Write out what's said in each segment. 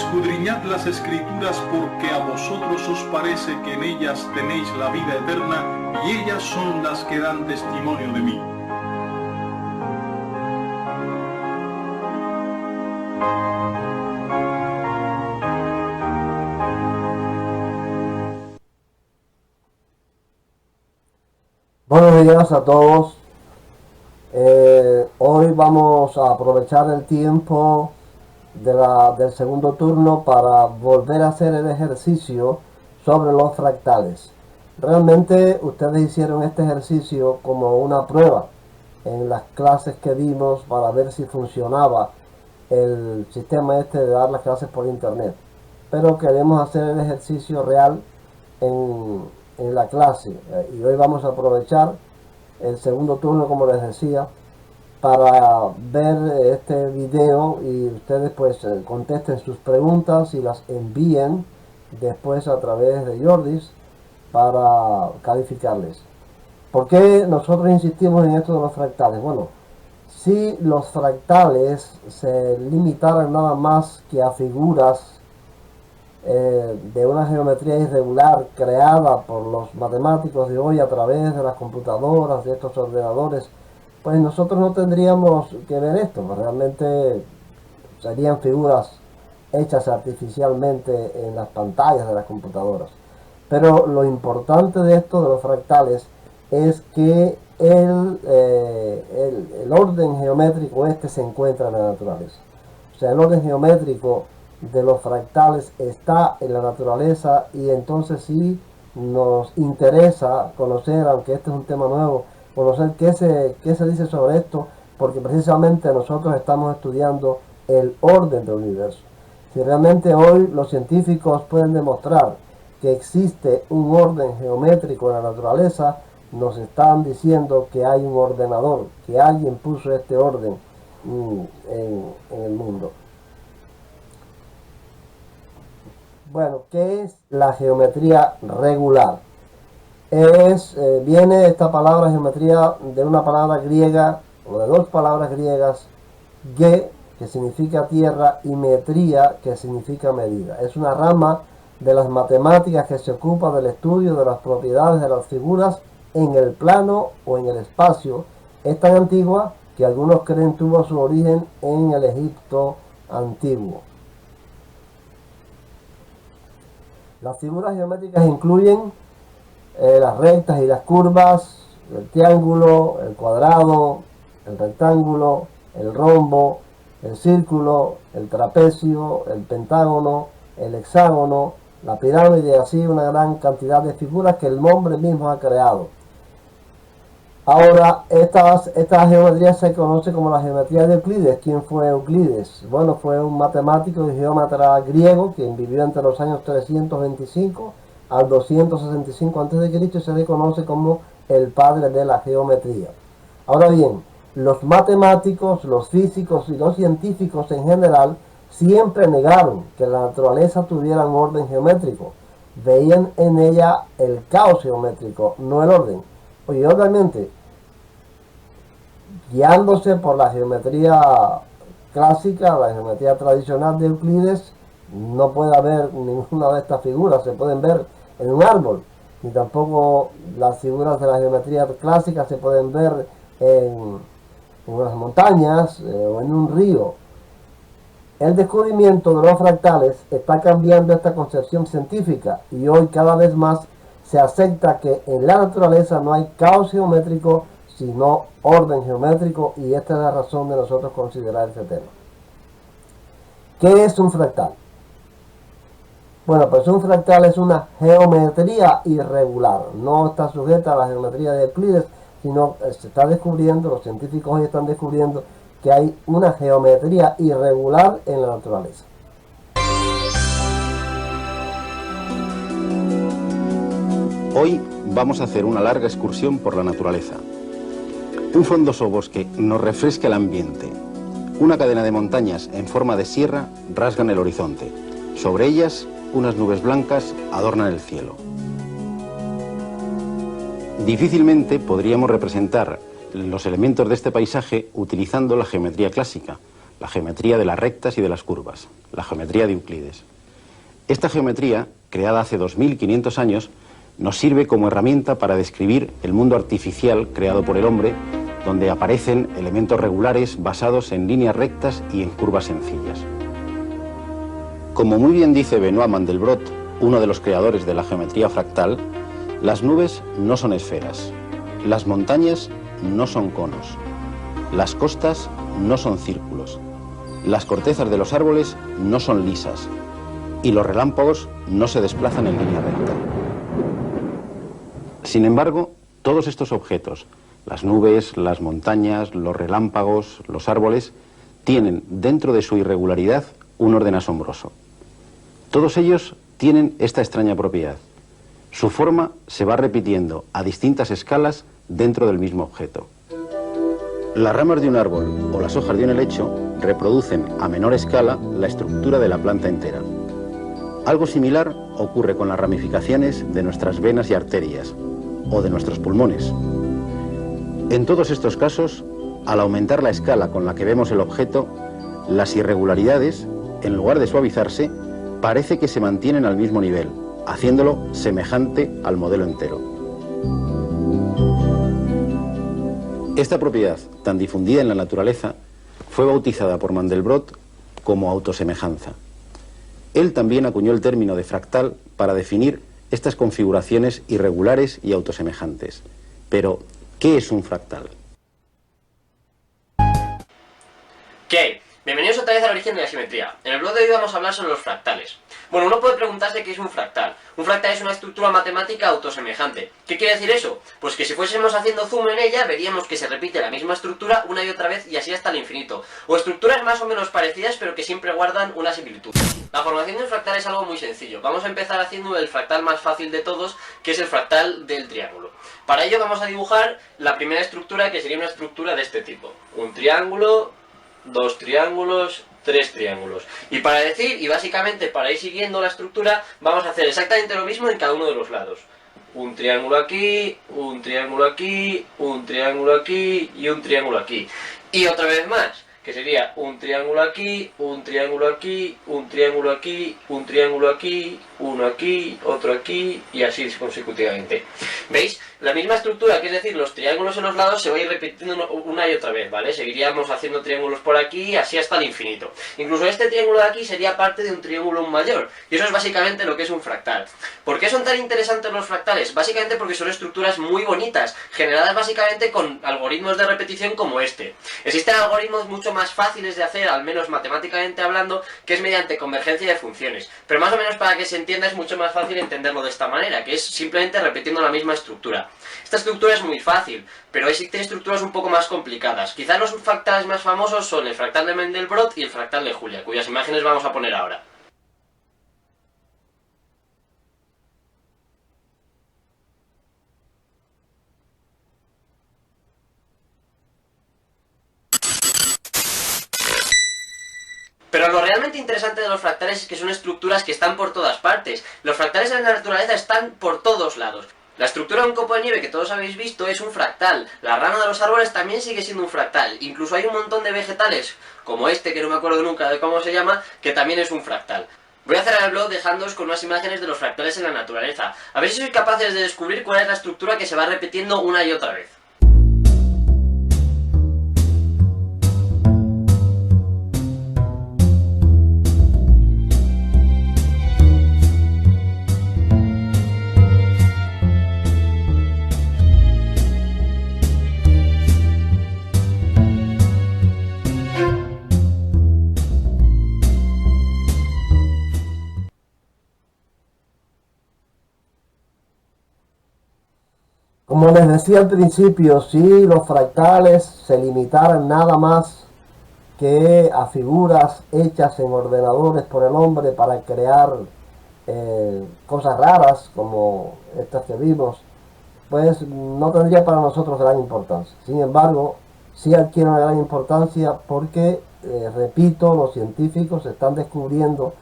escudriñad las Escrituras, porque a vosotros os parece que en ellas tenéis la vida eterna, y ellas son las que dan testimonio de mí. Buenos días a todos. Hoy vamos a aprovechar el tiempo del segundo turno para volver a hacer el ejercicio sobre los fractales. Realmente ustedes hicieron este ejercicio como una prueba en las clases que dimos para ver si funcionaba el sistema este de dar las clases por internet. Pero queremos hacer el ejercicio real en la clase, y hoy vamos a aprovechar el segundo turno, como les decía, para ver este video, y ustedes pues contesten sus preguntas y las envíen después a través de Jordis para calificarles. ¿Por qué nosotros insistimos en esto de los fractales? Bueno, si los fractales se limitaran nada más que a figuras de una geometría irregular creada por los matemáticos de hoy a través de las computadoras, de estos ordenadores, pues nosotros no tendríamos que ver esto. Realmente serían figuras hechas artificialmente en las pantallas de las computadoras. Pero lo importante de esto de los fractales es que el orden geométrico este se encuentra en la naturaleza. O sea, el orden geométrico de los fractales está en la naturaleza, y entonces sí nos interesa conocer, aunque este es un tema nuevo, conocer qué se dice sobre esto, porque precisamente nosotros estamos estudiando el orden del universo. Si realmente hoy los científicos pueden demostrar que existe un orden geométrico en la naturaleza, nos están diciendo que hay un ordenador, que alguien puso este orden en el mundo. Bueno, ¿qué es la geometría regular? Viene esta palabra geometría de una palabra griega, o de dos palabras griegas, ge, que significa tierra, y metría, que significa medida. Es una rama de las matemáticas que se ocupa del estudio de las propiedades de las figuras en el plano o en el espacio. Es tan antigua que algunos creen tuvo su origen en el Egipto antiguo. Las figuras geométricas incluyen las rectas y las curvas, el triángulo, el cuadrado, el rectángulo, el rombo, el círculo, el trapecio, el pentágono, el hexágono, la pirámide, y así una gran cantidad de figuras que el hombre mismo ha creado. Ahora, esta geometría se conoce como la geometría de Euclides. ¿Quién fue Euclides? Bueno, fue un matemático y geómetra griego quien vivió entre los años 325 al 265 a.C. y se le conoce como el padre de la geometría. Ahora bien, los matemáticos, los físicos y los científicos en general siempre negaron que la naturaleza tuviera un orden geométrico. Veían en ella el caos geométrico, no el orden. Oye, obviamente, guiándose por la geometría clásica, la geometría tradicional de Euclides, no puede haber ninguna de estas figuras, se pueden ver en un árbol, ni tampoco las figuras de la geometría clásica se pueden ver en unas montañas o en un río. El descubrimiento de los fractales está cambiando esta concepción científica, y hoy cada vez más se acepta que en la naturaleza no hay caos geométrico, sino orden geométrico, y esta es la razón de nosotros considerar este tema. ¿Qué es un fractal? Bueno, pues un fractal es una geometría irregular, no está sujeta a la geometría de Euclides, sino se está descubriendo, los científicos hoy están descubriendo que hay una geometría irregular en la naturaleza. Hoy vamos a hacer una larga excursión por la naturaleza. Un frondoso bosque nos refresca el ambiente. Una cadena de montañas en forma de sierra rasgan el horizonte. Sobre ellas, unas nubes blancas adornan el cielo. Difícilmente podríamos representar los elementos de este paisaje utilizando la geometría clásica, la geometría de las rectas y de las curvas, la geometría de Euclides. Esta geometría, creada hace 2500 años, nos sirve como herramienta para describir el mundo artificial creado por el hombre, donde aparecen elementos regulares basados en líneas rectas y en curvas sencillas. Como muy bien dice Benoit Mandelbrot, uno de los creadores de la geometría fractal, las nubes no son esferas, las montañas no son conos, las costas no son círculos, las cortezas de los árboles no son lisas y los relámpagos no se desplazan en línea recta. Sin embargo, todos estos objetos, las nubes, las montañas, los relámpagos, los árboles, tienen dentro de su irregularidad un orden asombroso. Todos ellos tienen esta extraña propiedad. Su forma se va repitiendo a distintas escalas dentro del mismo objeto. Las ramas de un árbol o las hojas de un helecho reproducen a menor escala la estructura de la planta entera. Algo similar ocurre con las ramificaciones de nuestras venas y arterias, o de nuestros pulmones. En todos estos casos, al aumentar la escala con la que vemos el objeto, las irregularidades, en lugar de suavizarse, parece que se mantienen al mismo nivel, haciéndolo semejante al modelo entero. Esta propiedad, tan difundida en la naturaleza, fue bautizada por Mandelbrot como autosemejanza. Él también acuñó el término de fractal para definir estas configuraciones irregulares y autosemejantes. Pero, ¿qué es un fractal? ¿Qué? Bienvenidos otra vez al origen de la geometría. En el blog de hoy vamos a hablar sobre los fractales. Bueno, uno puede preguntarse qué es un fractal. Un fractal es una estructura matemática autosemejante. ¿Qué quiere decir eso? Pues que si fuésemos haciendo zoom en ella, veríamos que se repite la misma estructura una y otra vez y así hasta el infinito. O estructuras más o menos parecidas, pero que siempre guardan una similitud. La formación de un fractal es algo muy sencillo. Vamos a empezar haciendo el fractal más fácil de todos, que es el fractal del triángulo. Para ello vamos a dibujar la primera estructura, que sería una estructura de este tipo. Un triángulo, dos triángulos, tres triángulos. Y para decir, y básicamente para ir siguiendo la estructura, vamos a hacer exactamente lo mismo en cada uno de los lados. Un triángulo aquí, un triángulo aquí, un triángulo aquí y un triángulo aquí. Y otra vez más, que sería un triángulo aquí, un triángulo aquí, un triángulo aquí, un triángulo aquí, uno aquí, otro aquí y así consecutivamente. ¿Veis? La misma estructura, que es decir, los triángulos en los lados se va a ir repitiendo una y otra vez, ¿vale? Seguiríamos haciendo triángulos por aquí, así hasta el infinito. Incluso este triángulo de aquí sería parte de un triángulo mayor, y eso es básicamente lo que es un fractal. ¿Por qué son tan interesantes los fractales? Básicamente porque son estructuras muy bonitas, generadas básicamente con algoritmos de repetición como este. Existen algoritmos mucho más fáciles de hacer, al menos matemáticamente hablando, que es mediante convergencia de funciones. Pero más o menos para que se entienda es mucho más fácil entenderlo de esta manera, que es simplemente repitiendo la misma estructura. Esta estructura es muy fácil, pero existen estructuras un poco más complicadas. Quizás los fractales más famosos son el fractal de Mandelbrot y el fractal de Julia, cuyas imágenes vamos a poner ahora. Pero lo realmente interesante de los fractales es que son estructuras que están por todas partes. Los fractales en la naturaleza están por todos lados. La estructura de un copo de nieve que todos habéis visto es un fractal. La rama de los árboles también sigue siendo un fractal. Incluso hay un montón de vegetales, como este, que no me acuerdo nunca de cómo se llama, que también es un fractal. Voy a cerrar el blog dejándoos con unas imágenes de los fractales en la naturaleza. A ver si sois capaces de descubrir cuál es la estructura que se va repitiendo una y otra vez. Como les decía al principio, si los fractales se limitaran nada más que a figuras hechas en ordenadores por el hombre para crear cosas raras como estas que vimos, pues no tendría para nosotros gran importancia. Sin embargo, sí adquiere una gran importancia porque, repito, los científicos están descubriendo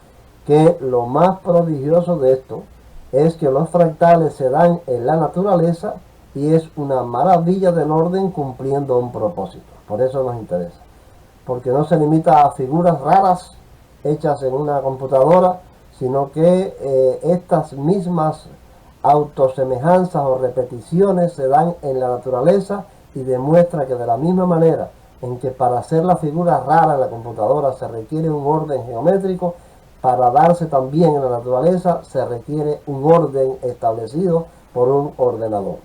que lo más prodigioso de esto es que los fractales se dan en la naturaleza y es una maravilla del orden cumpliendo un propósito. Por eso nos interesa. porque no se limita a figuras raras hechas en una computadora, sino que estas mismas autosemejanzas o repeticiones se dan en la naturaleza, y demuestra que de la misma manera en que para hacer la figura rara en la computadora se requiere un orden geométrico, para darse también en la naturaleza se requiere un orden establecido por un ordenador.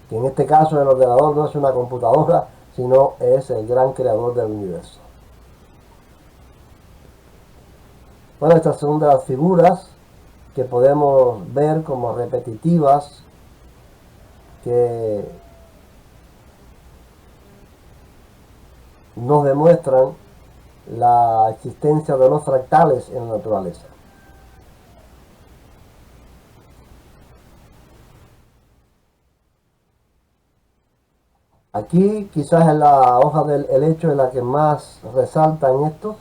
Que en este caso el ordenador no es una computadora, sino es el gran creador del universo. Bueno, estas son de las figuras que podemos ver como repetitivas, que nos demuestran la existencia de los fractales en la naturaleza. Aquí quizás en la hoja del helecho es la que más resalta en esto.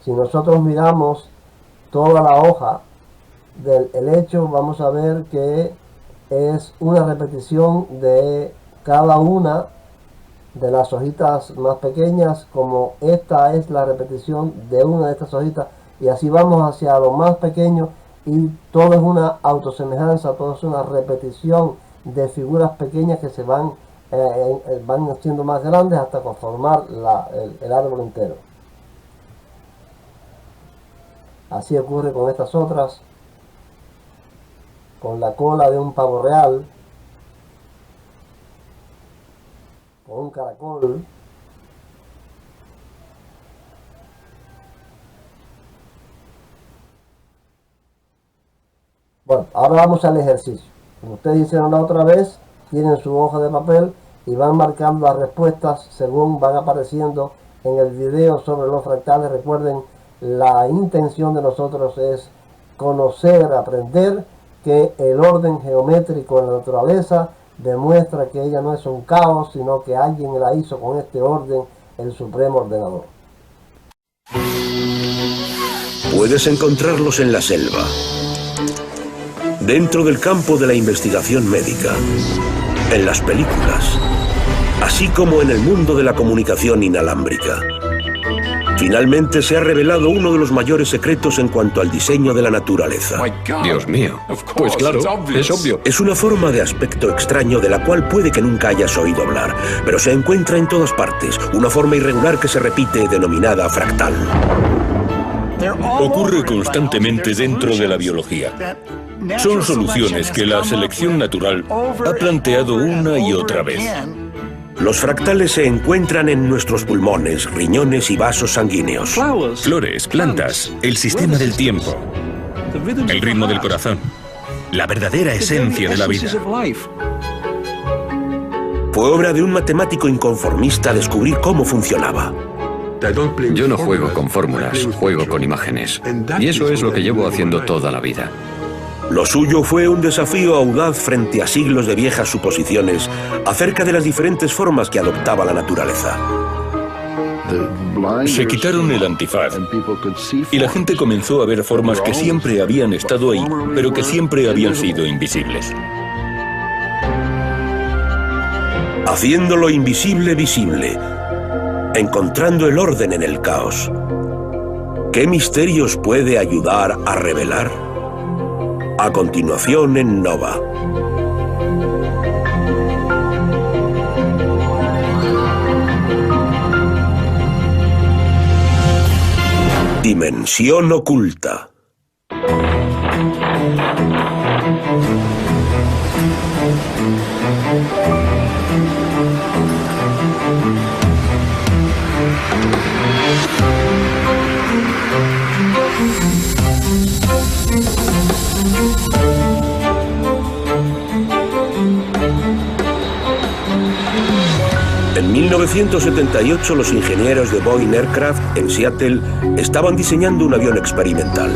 Si nosotros miramos toda la hoja del helecho, vamos a ver que es una repetición de cada una de las hojitas más pequeñas, como esta es la repetición de una de estas hojitas, y así vamos hacia lo más pequeño, y todo es una autosemejanza, todo es una repetición de figuras pequeñas que se van haciendo más grandes hasta conformar el árbol entero. Así ocurre con estas otras, con la cola de un pavo real, con un caracol, bueno, ahora vamos al ejercicio. Como ustedes hicieron la otra vez, tienen su hoja de papel y van marcando las respuestas según van apareciendo en el video sobre los fractales. Recuerden, la intención de nosotros es conocer, aprender que el orden geométrico en la naturaleza demuestra que ella no es un caos, sino que alguien la hizo con este orden, el supremo ordenador. Puedes encontrarlos en la selva, dentro del campo de la investigación médica, en las películas, así como en el mundo de la comunicación inalámbrica. Finalmente se ha revelado uno de los mayores secretos en cuanto al diseño de la naturaleza. Dios mío. Pues claro, es obvio. Es una forma de aspecto extraño de la cual puede que nunca hayas oído hablar, pero se encuentra en todas partes, una forma irregular que se repite denominada fractal. Ocurre constantemente dentro de la biología. Son soluciones que la selección natural ha planteado una y otra vez. Los fractales se encuentran en nuestros pulmones, riñones y vasos sanguíneos. Flores, plantas, el sistema del tiempo, el ritmo del corazón, la verdadera esencia de la vida. Fue obra de un matemático inconformista descubrir cómo funcionaba. Yo no juego con fórmulas, juego con imágenes. Y eso es lo que llevo haciendo toda la vida. Lo suyo fue un desafío audaz frente a siglos de viejas suposiciones acerca de las diferentes formas que adoptaba la naturaleza. Se quitaron el antifaz y la gente comenzó a ver formas que siempre habían estado ahí, pero que siempre habían sido invisibles. Haciendo lo invisible visible, encontrando el orden en el caos. ¿Qué misterios puede ayudar a revelar? A continuación en Nova. Dimensión oculta. En 1978 los ingenieros de Boeing Aircraft en Seattle estaban diseñando un avión experimental.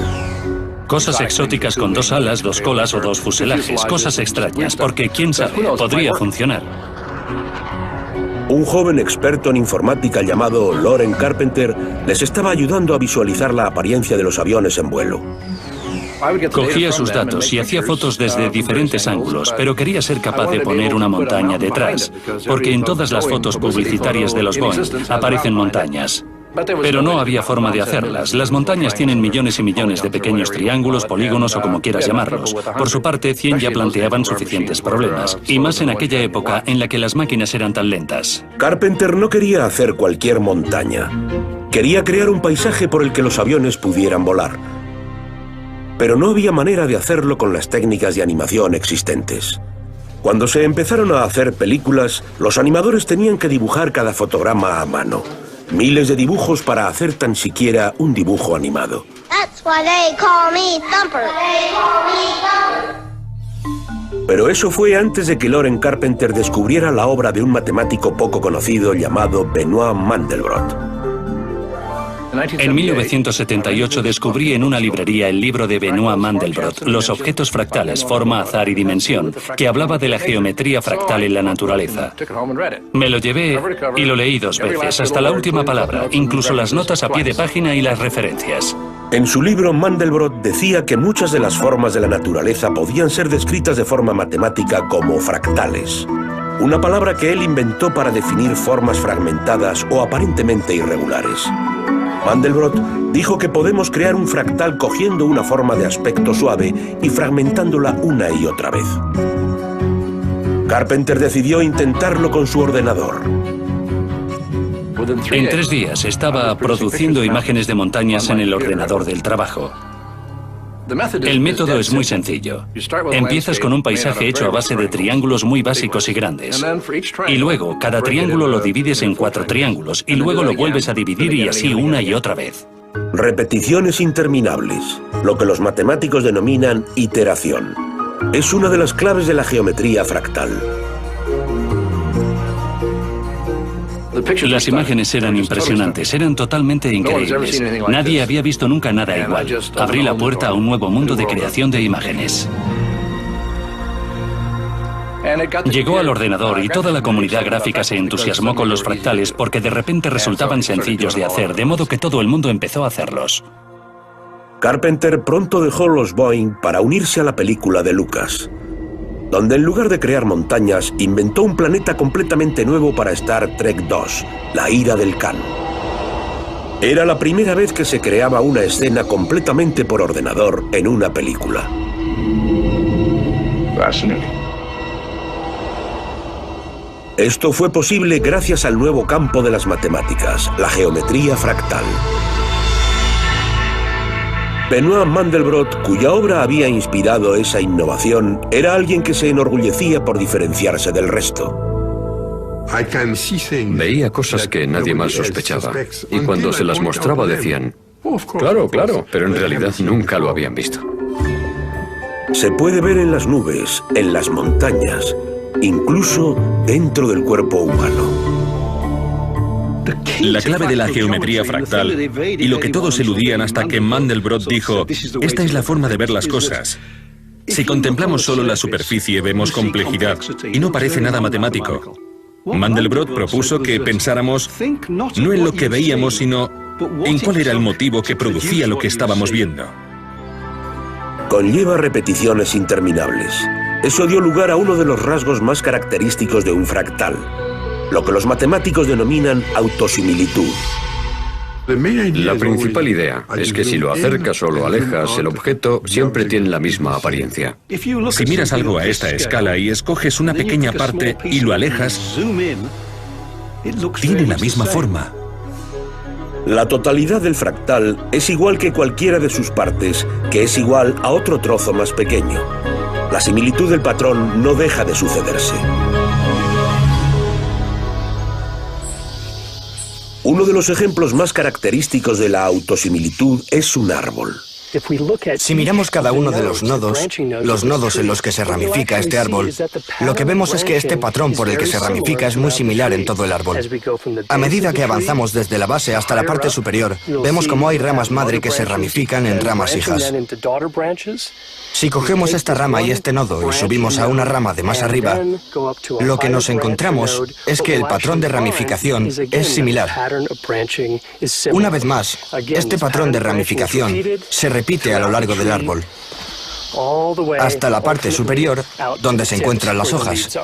Cosas exóticas con 2 alas, 2 colas o 2 fuselajes. Cosas extrañas, porque quién sabe, podría funcionar. Un joven experto en informática llamado Loren Carpenter les estaba ayudando a visualizar la apariencia de los aviones en vuelo. Cogía sus datos y hacía fotos desde diferentes ángulos, pero quería ser capaz de poner una montaña detrás, porque en todas las fotos publicitarias de los Boeing aparecen montañas. Pero no había forma de hacerlas. Las montañas tienen millones y millones de pequeños triángulos, polígonos o como quieras llamarlos. Por su parte, 100 ya planteaban suficientes problemas, y más en aquella época en la que las máquinas eran tan lentas. Carpenter no quería hacer cualquier montaña. Quería crear un paisaje por el que los aviones pudieran volar. Pero no había manera de hacerlo con las técnicas de animación existentes. Cuando se empezaron a hacer películas, los animadores tenían que dibujar cada fotograma a mano. Miles de dibujos para hacer tan siquiera un dibujo animado. Pero eso fue antes de que Loren Carpenter descubriera la obra de un matemático poco conocido llamado Benoit Mandelbrot. En 1978 descubrí en una librería el libro de Benoit Mandelbrot, Los objetos fractales, forma, azar y dimensión, que hablaba de la geometría fractal en la naturaleza. Me lo llevé y lo leí 2 veces, hasta la última palabra, incluso las notas a pie de página y las referencias. En su libro, Mandelbrot decía que muchas de las formas de la naturaleza podían ser descritas de forma matemática como fractales, una palabra que él inventó para definir formas fragmentadas o aparentemente irregulares. Mandelbrot dijo que podemos crear un fractal cogiendo una forma de aspecto suave y fragmentándola una y otra vez. Carpenter decidió intentarlo con su ordenador. En 3 días estaba produciendo imágenes de montañas en el ordenador del trabajo. El método es muy sencillo. Empiezas con un paisaje hecho a base de triángulos muy básicos y grandes. Y luego, cada triángulo lo divides en 4 triángulos y luego lo vuelves a dividir y así una y otra vez. Repeticiones interminables, lo que los matemáticos denominan iteración. Es una de las claves de la geometría fractal. Las imágenes eran impresionantes, eran totalmente increíbles. Nadie había visto nunca nada igual. Abrí la puerta a un nuevo mundo de creación de imágenes. Llegó al ordenador y toda la comunidad gráfica se entusiasmó con los fractales porque de repente resultaban sencillos de hacer, de modo que todo el mundo empezó a hacerlos. Carpenter pronto dejó los Boeing para unirse a la película de Lucas, donde en lugar de crear montañas, inventó un planeta completamente nuevo para Star Trek II, la ira del Khan. Era la primera vez que se creaba una escena completamente por ordenador en una película. Esto fue posible gracias al nuevo campo de las matemáticas, la geometría fractal. Benoit Mandelbrot, cuya obra había inspirado esa innovación, era alguien que se enorgullecía por diferenciarse del resto. Veía cosas que nadie más sospechaba, y cuando se las mostraba decían, claro, claro, pero en realidad nunca lo habían visto. Se puede ver en las nubes, en las montañas, incluso dentro del cuerpo humano. La clave de la geometría fractal, y lo que todos eludían hasta que Mandelbrot dijo, esta es la forma de ver las cosas. Si contemplamos solo la superficie vemos complejidad, y no parece nada matemático. Mandelbrot propuso que pensáramos no en lo que veíamos, sino en cuál era el motivo que producía lo que estábamos viendo. Conlleva repeticiones interminables. Eso dio lugar a uno de los rasgos más característicos de un fractal, lo que los matemáticos denominan autosimilitud. La principal idea es que si lo acercas o lo alejas, el objeto siempre tiene la misma apariencia. Si miras algo a esta escala y escoges una pequeña parte y lo alejas, tiene la misma forma. La totalidad del fractal es igual que cualquiera de sus partes, que es igual a otro trozo más pequeño. La similitud del patrón no deja de sucederse. Uno de los ejemplos más característicos de la autosimilitud es un árbol. Si miramos cada uno de los nodos en los que se ramifica este árbol, lo que vemos es que este patrón por el que se ramifica es muy similar en todo el árbol. A medida que avanzamos desde la base hasta la parte superior, vemos cómo hay ramas madre que se ramifican en ramas hijas. Si cogemos esta rama y este nodo y subimos a una rama de más arriba, lo que nos encontramos es que el patrón de ramificación es similar. Una vez más, este patrón de ramificación se repite repite a lo largo del árbol, hasta la parte superior, donde se encuentran las hojas.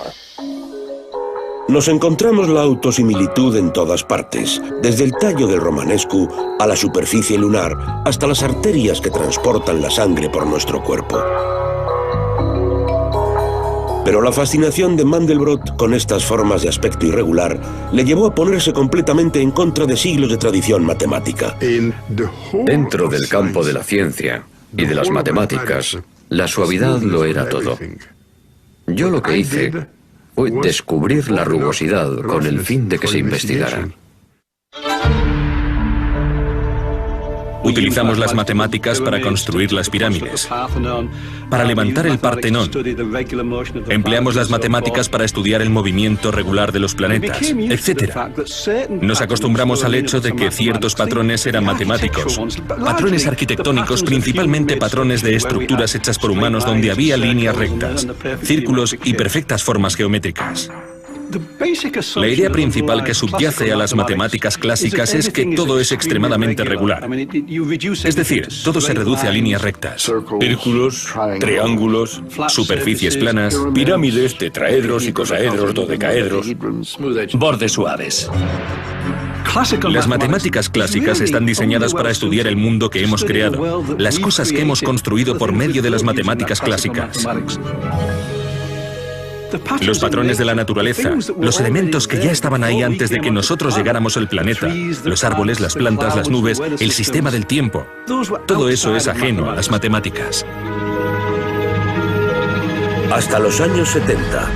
Nos encontramos la autosimilitud en todas partes, desde el tallo del romanescu a la superficie lunar, hasta las arterias que transportan la sangre por nuestro cuerpo. Pero la fascinación de Mandelbrot con estas formas de aspecto irregular le llevó a ponerse completamente en contra de siglos de tradición matemática. Dentro del campo de la ciencia y de las matemáticas, la suavidad lo era todo. Yo lo que hice fue descubrir la rugosidad con el fin de que se investigara. Utilizamos las matemáticas para construir las pirámides, para levantar el Partenón. Empleamos las matemáticas para estudiar el movimiento regular de los planetas, etc. Nos acostumbramos al hecho de que ciertos patrones eran matemáticos. Patrones arquitectónicos, principalmente patrones de estructuras hechas por humanos donde había líneas rectas, círculos y perfectas formas geométricas. La idea principal que subyace a las matemáticas clásicas es que todo es extremadamente regular. Es decir, todo se reduce a líneas rectas. Círculos, triángulos, Superficies planas, pirámides, tetraedros, icosaedros, dodecaedros. Bordes suaves. Las matemáticas clásicas están diseñadas para estudiar el mundo que hemos creado, las cosas que hemos construido por medio de las matemáticas clásicas. Los patrones de la naturaleza, los elementos que ya estaban ahí antes de que nosotros llegáramos al planeta, los árboles, las plantas, las nubes, el sistema del tiempo, todo eso es ajeno a las matemáticas. Hasta los años 70,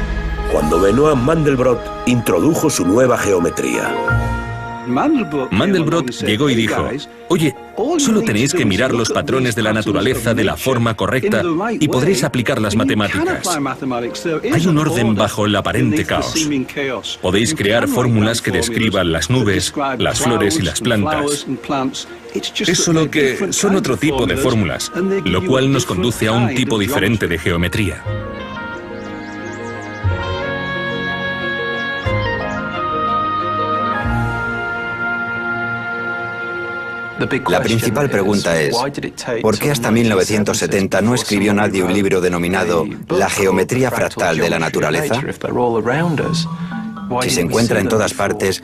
cuando Benoit Mandelbrot introdujo su nueva geometría. Mandelbrot llegó y dijo: oye, solo tenéis que mirar los patrones de la naturaleza de la forma correcta y podréis aplicar las matemáticas. Hay un orden bajo el aparente caos. Podéis crear fórmulas que describan las nubes, las flores y las plantas. Es solo que son otro tipo de fórmulas, lo cual nos conduce a un tipo diferente de geometría. La principal pregunta es, ¿por qué hasta 1970 no escribió nadie un libro denominado La geometría fractal de la naturaleza? Si se encuentra en todas partes,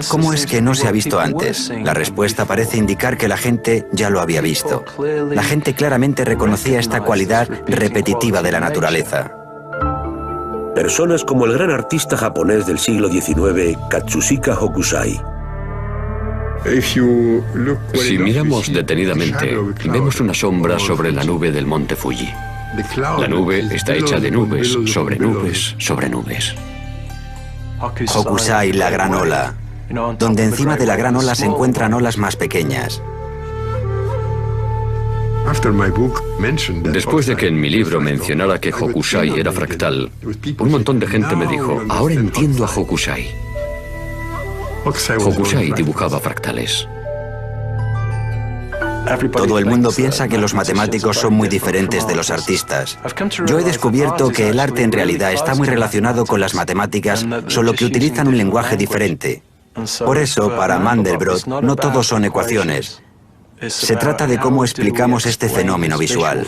¿cómo es que no se ha visto antes? La respuesta parece indicar que la gente ya lo había visto. La gente claramente reconocía esta cualidad repetitiva de la naturaleza. Personas como el gran artista japonés del siglo XIX, Katsushika Hokusai. Si miramos detenidamente, vemos una sombra sobre la nube del monte Fuji. La nube está hecha de nubes, sobre nubes, sobre nubes. Hokusai, la gran ola, donde encima de la gran ola se encuentran olas más pequeñas. Después de que en mi libro mencionara que Hokusai era fractal, un montón de gente me dijo: ahora entiendo a Hokusai. Hokusai dibujaba fractales. Todo el mundo piensa que los matemáticos son muy diferentes de los artistas. Yo he descubierto que el arte en realidad está muy relacionado con las matemáticas, solo que utilizan un lenguaje diferente. Por eso, para Mandelbrot, no todos son ecuaciones. Se trata de cómo explicamos este fenómeno visual.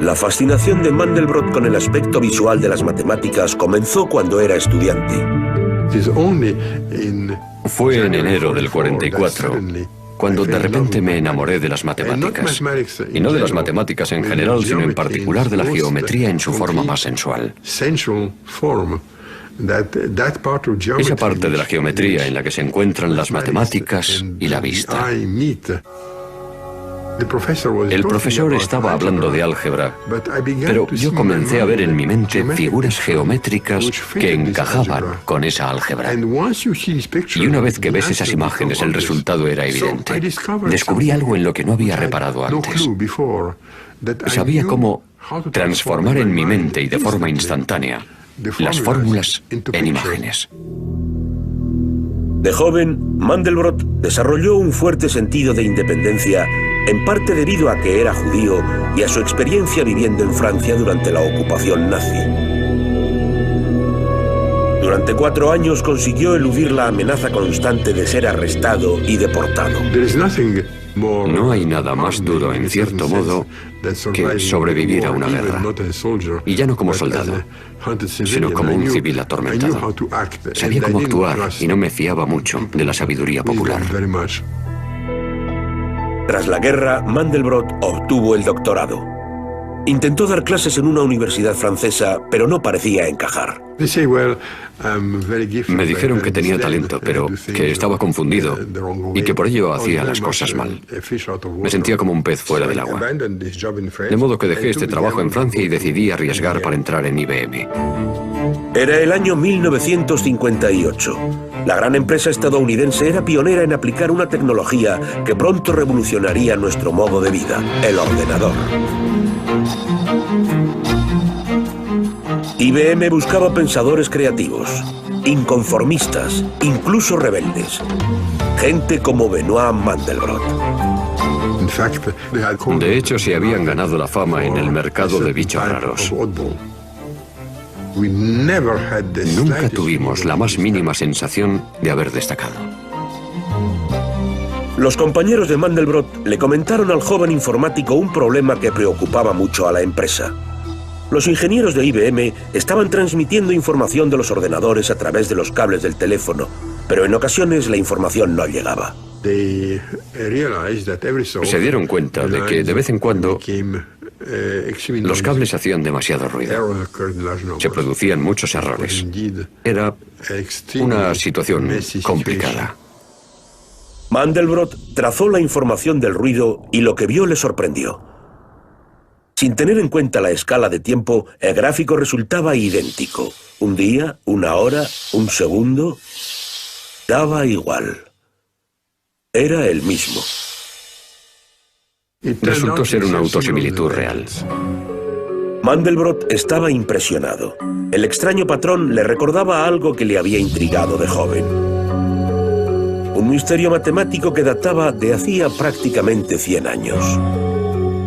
La fascinación de Mandelbrot con el aspecto visual de las matemáticas comenzó cuando era estudiante. Fue en enero del 44, cuando de repente me enamoré de las matemáticas. Y no de las matemáticas en general, sino en particular de la geometría en su forma más sensual. Esa parte de la geometría en la que se encuentran las matemáticas y la vista. El profesor estaba hablando de álgebra, pero yo comencé a ver en mi mente figuras geométricas que encajaban con esa álgebra. Y una vez que ves esas imágenes, el resultado era evidente. Descubrí algo en lo que no había reparado antes. Sabía cómo transformar en mi mente y de forma instantánea las fórmulas en imágenes. De joven, Mandelbrot desarrolló un fuerte sentido de independencia, en parte debido a que era judío y a su experiencia viviendo en Francia durante la ocupación nazi. Durante 4 años consiguió eludir la amenaza constante de ser arrestado y deportado. No hay nada más duro, en cierto modo, que sobrevivir a una guerra. Y ya no como soldado, sino como un civil atormentado. Sabía cómo actuar y no me fiaba mucho de la sabiduría popular. Tras la guerra, Mandelbrot obtuvo el doctorado. Intentó dar clases en una universidad francesa, pero no parecía encajar. Me dijeron que tenía talento, pero que estaba confundido y que por ello hacía las cosas mal. Me sentía como un pez fuera del agua. De modo que dejé este trabajo en Francia y decidí arriesgar para entrar en IBM. Era el año 1958. La gran empresa estadounidense era pionera en aplicar una tecnología que pronto revolucionaría nuestro modo de vida, el ordenador. IBM buscaba pensadores creativos, inconformistas, incluso rebeldes. Gente como Benoit Mandelbrot. De hecho, se habían ganado la fama en el mercado de bichos raros. Nunca tuvimos la más mínima sensación de haber destacado. Los compañeros de Mandelbrot le comentaron al joven informático un problema que preocupaba mucho a la empresa. Los ingenieros de IBM estaban transmitiendo información de los ordenadores a través de los cables del teléfono, pero en ocasiones la información no llegaba. Se dieron cuenta de que de vez en cuando los cables hacían demasiado ruido. Se producían muchos errores. Era una situación complicada. Mandelbrot trazó la información del ruido y lo que vio le sorprendió. Sin tener en cuenta la escala de tiempo, el gráfico resultaba idéntico. Un día, una hora, un segundo... daba igual. Era el mismo. Resultó ser una autosimilitud real. Mandelbrot estaba impresionado. El extraño patrón le recordaba algo que le había intrigado de joven. Un misterio matemático que databa de hacía prácticamente 100 años.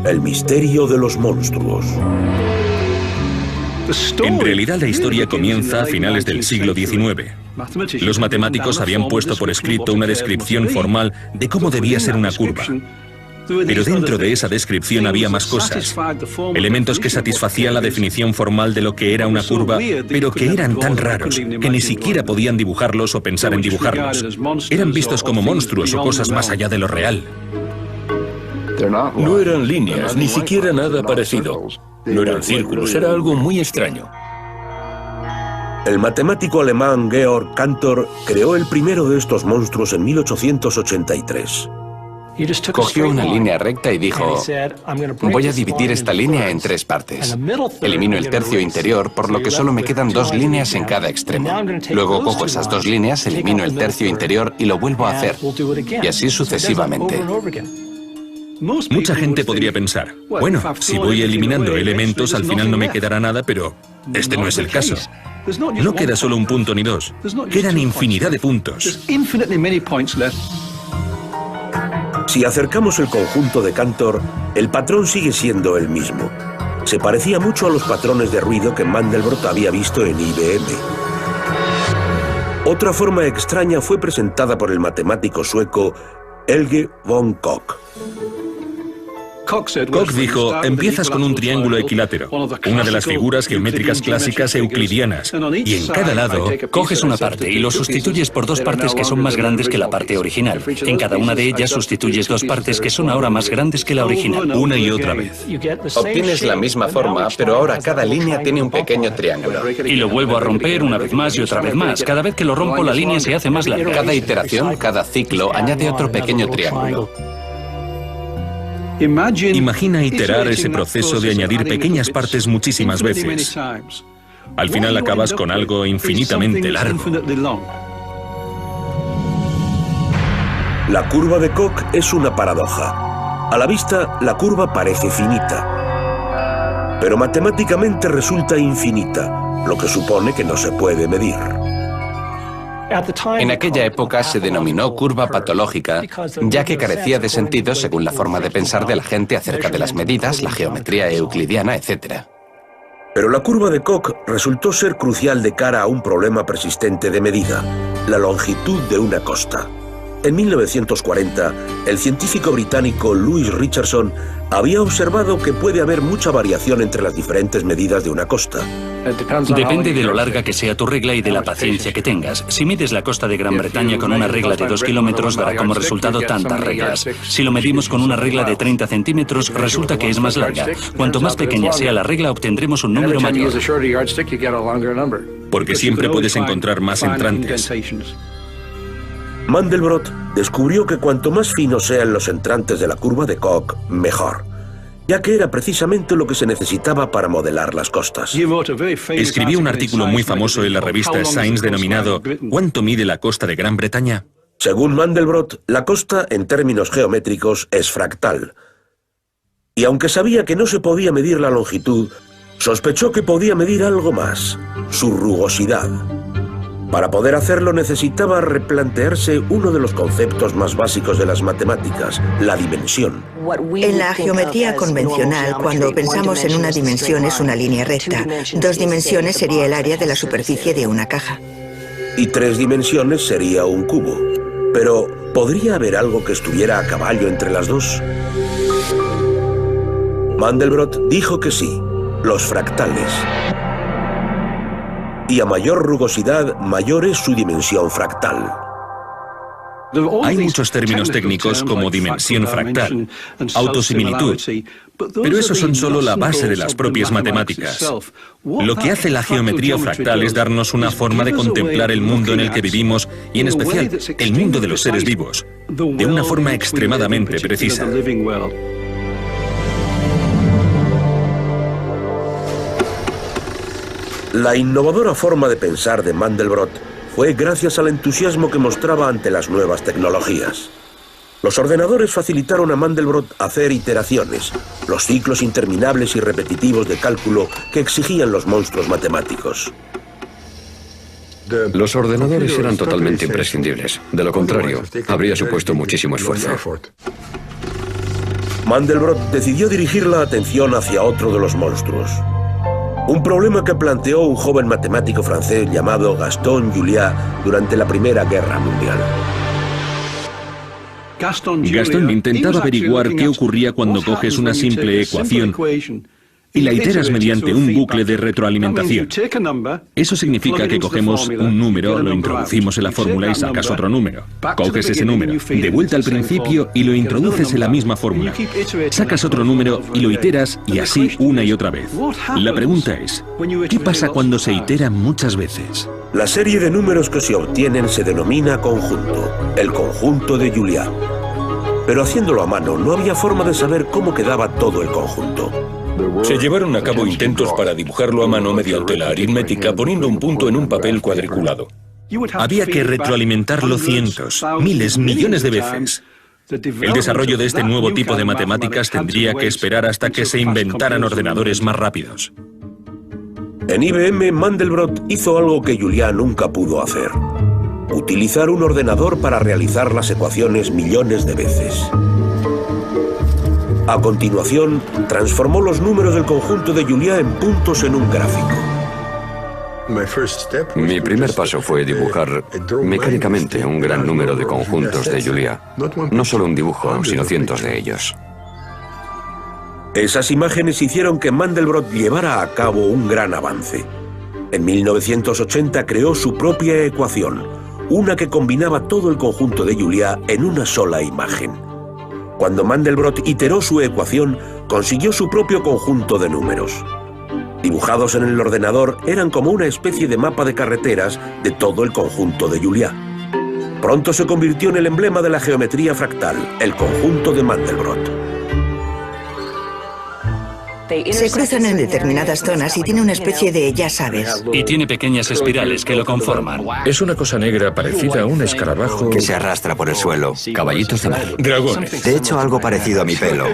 El misterio de los monstruos. En realidad la historia comienza a finales del siglo XIX. Los matemáticos habían puesto por escrito una descripción formal de cómo debía ser una curva. Pero dentro de esa descripción había más cosas, elementos que satisfacían la definición formal de lo que era una curva, pero que eran tan raros que ni siquiera podían dibujarlos o pensar en dibujarlos. Eran vistos como monstruos o cosas más allá de lo real. No eran líneas, ni siquiera nada parecido. No eran círculos, era algo muy extraño. El matemático alemán Georg Cantor creó el primero de estos monstruos en 1883. Cogió una línea recta y dijo: voy a dividir esta línea en 3 partes. Elimino el tercio interior, por lo que solo me quedan 2 líneas en cada extremo. Luego cojo esas 2 líneas, elimino el tercio interior y lo vuelvo a hacer. Y así sucesivamente. Mucha gente podría pensar, bueno, si voy eliminando elementos, al final no me quedará nada, pero este no es el caso. No queda solo un punto ni 2, quedan infinidad de puntos. Si acercamos el conjunto de Cantor, el patrón sigue siendo el mismo. Se parecía mucho a los patrones de ruido que Mandelbrot había visto en IBM. Otra forma extraña fue presentada por el matemático sueco Helge von Koch. Koch dijo, empiezas con un triángulo equilátero, una de las figuras geométricas clásicas euclidianas, y en cada lado coges una parte y lo sustituyes por 2 partes que son más grandes que la parte original. En cada una de ellas sustituyes 2 partes que son ahora más grandes que la original. Una y otra vez. Obtienes la misma forma, pero ahora cada línea tiene un pequeño triángulo. Y lo vuelvo a romper una vez más y otra vez más. Cada vez que lo rompo, la línea se hace más larga. Cada iteración, cada ciclo, añade otro pequeño triángulo. Imagina iterar ese proceso de añadir pequeñas partes muchísimas veces. Al final acabas con algo infinitamente largo. La curva de Koch es una paradoja. A la vista, la curva parece finita, pero matemáticamente resulta infinita, lo que supone que no se puede medir. En aquella época se denominó curva patológica, ya que carecía de sentido según la forma de pensar de la gente acerca de las medidas, la geometría euclidiana, etc. Pero la curva de Koch resultó ser crucial de cara a un problema persistente de medida, la longitud de una costa. En 1940, el científico británico Louis Richardson había observado que puede haber mucha variación entre las diferentes medidas de una costa. Depende de lo larga que sea tu regla y de la paciencia que tengas. Si mides la costa de Gran Bretaña con una regla de 2 kilómetros, dará como resultado tantas reglas. Si lo medimos con una regla de 30 centímetros, resulta que es más larga. Cuanto más pequeña sea la regla, obtendremos un número mayor. Porque siempre puedes encontrar más entrantes. Mandelbrot descubrió que cuanto más finos sean los entrantes de la curva de Koch, mejor, ya que era precisamente lo que se necesitaba para modelar las costas. Escribió un artículo muy famoso en la revista Science denominado ¿Cuánto mide la costa de Gran Bretaña? Según Mandelbrot, la costa, en términos geométricos, es fractal. Y aunque sabía que no se podía medir la longitud, sospechó que podía medir algo más, su rugosidad. Para poder hacerlo necesitaba replantearse uno de los conceptos más básicos de las matemáticas, la dimensión. En la geometría convencional, cuando pensamos en una dimensión es una línea recta. 2 dimensiones sería el área de la superficie de una caja. Y 3 dimensiones sería un cubo. Pero, ¿podría haber algo que estuviera a caballo entre las dos? Mandelbrot dijo que sí, los fractales. Y a mayor rugosidad, mayor es su dimensión fractal. Hay muchos términos técnicos como dimensión fractal, autosimilitud, pero esos son solo la base de las propias matemáticas. Lo que hace la geometría fractal es darnos una forma de contemplar el mundo en el que vivimos y en especial el mundo de los seres vivos, de una forma extremadamente precisa. La innovadora forma de pensar de Mandelbrot fue gracias al entusiasmo que mostraba ante las nuevas tecnologías. Los ordenadores facilitaron a Mandelbrot hacer iteraciones, los ciclos interminables y repetitivos de cálculo que exigían los monstruos matemáticos. Los ordenadores eran totalmente imprescindibles. De lo contrario, habría supuesto muchísimo esfuerzo. Mandelbrot decidió dirigir la atención hacia otro de los monstruos. Un problema que planteó un joven matemático francés llamado Gaston Juliá durante la Primera Guerra Mundial. Gaston intentaba averiguar qué ocurría cuando coges una simple ecuación y la iteras mediante un bucle de retroalimentación. Eso significa que cogemos un número, lo introducimos en la fórmula y sacas otro número. Coges ese número, de vuelta al principio y lo introduces en la misma fórmula. Sacas otro número y lo iteras y así una y otra vez. La pregunta es, ¿qué pasa cuando se itera muchas veces? La serie de números que se obtienen se denomina conjunto, el conjunto de Juliá. Pero haciéndolo a mano no había forma de saber cómo quedaba todo el conjunto. Se llevaron a cabo intentos para dibujarlo a mano mediante la aritmética poniendo un punto en un papel cuadriculado. Había que retroalimentarlo cientos, miles, millones de veces. El desarrollo de este nuevo tipo de matemáticas tendría que esperar hasta que se inventaran ordenadores más rápidos. En IBM, Mandelbrot hizo algo que Juliá nunca pudo hacer: utilizar un ordenador para realizar las ecuaciones millones de veces. A continuación, transformó los números del conjunto de Juliá en puntos en un gráfico. Mi primer paso fue dibujar mecánicamente un gran número de conjuntos de Juliá. No solo un dibujo, sino cientos de ellos. Esas imágenes hicieron que Mandelbrot llevara a cabo un gran avance. En 1980 creó su propia ecuación, una que combinaba todo el conjunto de Juliá en una sola imagen. Cuando Mandelbrot iteró su ecuación, consiguió su propio conjunto de números. Dibujados en el ordenador, eran como una especie de mapa de carreteras de todo el conjunto de Juliá. Pronto se convirtió en el emblema de la geometría fractal, el conjunto de Mandelbrot. Se cruzan en determinadas zonas y tiene una especie de ya sabes. Y tiene pequeñas espirales que lo conforman. Es una cosa negra parecida a un escarabajo que se arrastra por el suelo. Caballitos de mar. Dragones. De hecho, algo parecido a mi pelo.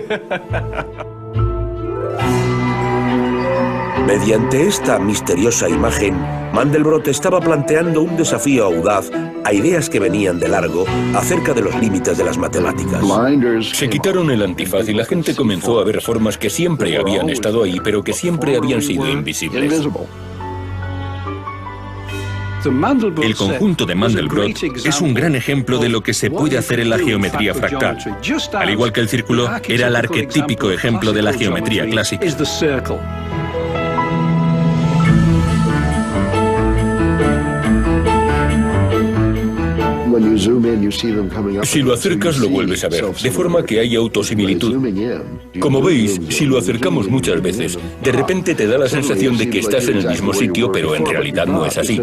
Mediante esta misteriosa imagen, Mandelbrot estaba planteando un desafío audaz a ideas que venían de largo acerca de los límites de las matemáticas. Se quitaron el antifaz y la gente comenzó a ver formas que siempre habían estado ahí, pero que siempre habían sido invisibles. El conjunto de Mandelbrot es un gran ejemplo de lo que se puede hacer en la geometría fractal. Al igual que el círculo, era el arquetípico ejemplo de la geometría clásica. Si lo acercas lo vuelves a ver, de forma que hay autosimilitud. Como veis, si lo acercamos muchas veces, de repente te da la sensación de que estás en el mismo sitio, pero en realidad no es así.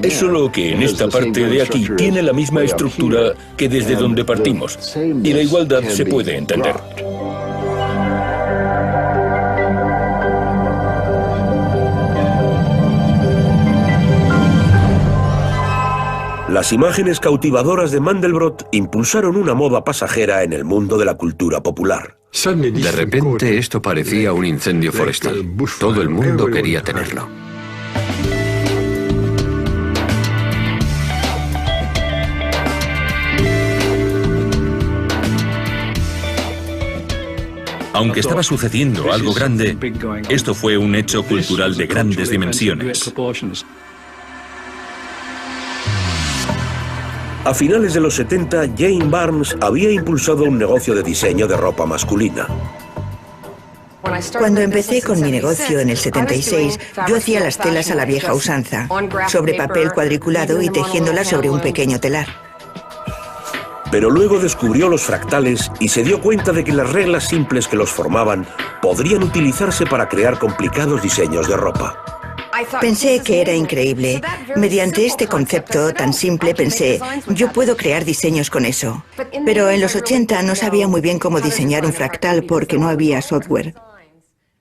Es solo que en esta parte de aquí tiene la misma estructura que desde donde partimos, y la igualdad se puede entender. Las imágenes cautivadoras de Mandelbrot impulsaron una moda pasajera en el mundo de la cultura popular. De repente esto parecía un incendio forestal. Todo el mundo quería tenerlo. Aunque estaba sucediendo algo grande, esto fue un hecho cultural de grandes dimensiones. A finales de los 70, Jane Barnes había impulsado un negocio de diseño de ropa masculina. Cuando empecé con mi negocio en el 76, yo hacía las telas a la vieja usanza, sobre papel cuadriculado y tejiéndolas sobre un pequeño telar. Pero luego descubrió los fractales y se dio cuenta de que las reglas simples que los formaban podrían utilizarse para crear complicados diseños de ropa. Pensé que era increíble. Mediante este concepto tan simple pensé, yo puedo crear diseños con eso. Pero en los 80 no sabía muy bien cómo diseñar un fractal porque no había software.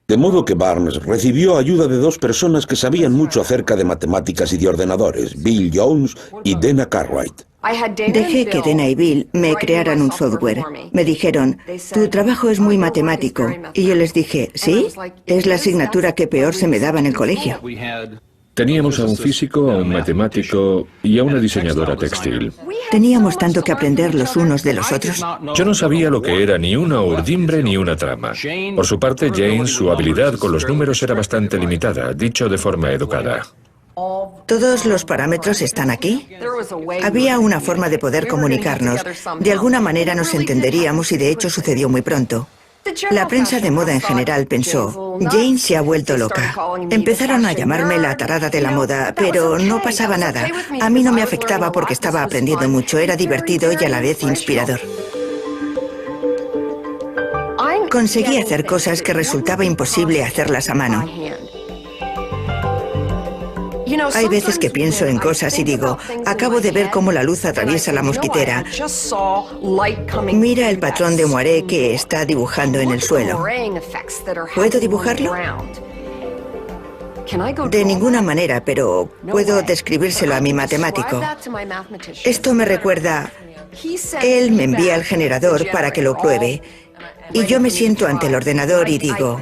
De modo que Barnes recibió ayuda de dos personas que sabían mucho acerca de matemáticas y de ordenadores, Bill Jones y Dana Cartwright. Dejé que Dana y Bill me crearan un software. Me dijeron, tu trabajo es muy matemático. Y yo les dije, ¿sí? Es la asignatura que peor se me daba en el colegio. Teníamos a un físico, a un matemático y a una diseñadora textil. Teníamos tanto que aprender los unos de los otros. Yo no sabía lo que era ni una urdimbre ni una trama. Por su parte, Jane, su habilidad con los números era bastante limitada, dicho de forma educada. ¿Todos los parámetros están aquí? Había una forma de poder comunicarnos. De alguna manera nos entenderíamos y de hecho sucedió muy pronto. La prensa de moda en general pensó, Jane se ha vuelto loca. Empezaron a llamarme la tarada de la moda, pero no pasaba nada. A mí no me afectaba porque estaba aprendiendo mucho, era divertido y a la vez inspirador. Conseguí hacer cosas que resultaba imposible hacerlas a mano. Hay veces que pienso en cosas y digo, acabo de ver cómo la luz atraviesa la mosquitera. Mira el patrón de moiré que está dibujando en el suelo. ¿Puedo dibujarlo? De ninguna manera, pero puedo describírselo a mi matemático. Esto me recuerda, él me envía el generador para que lo pruebe. Y yo me siento ante el ordenador y digo,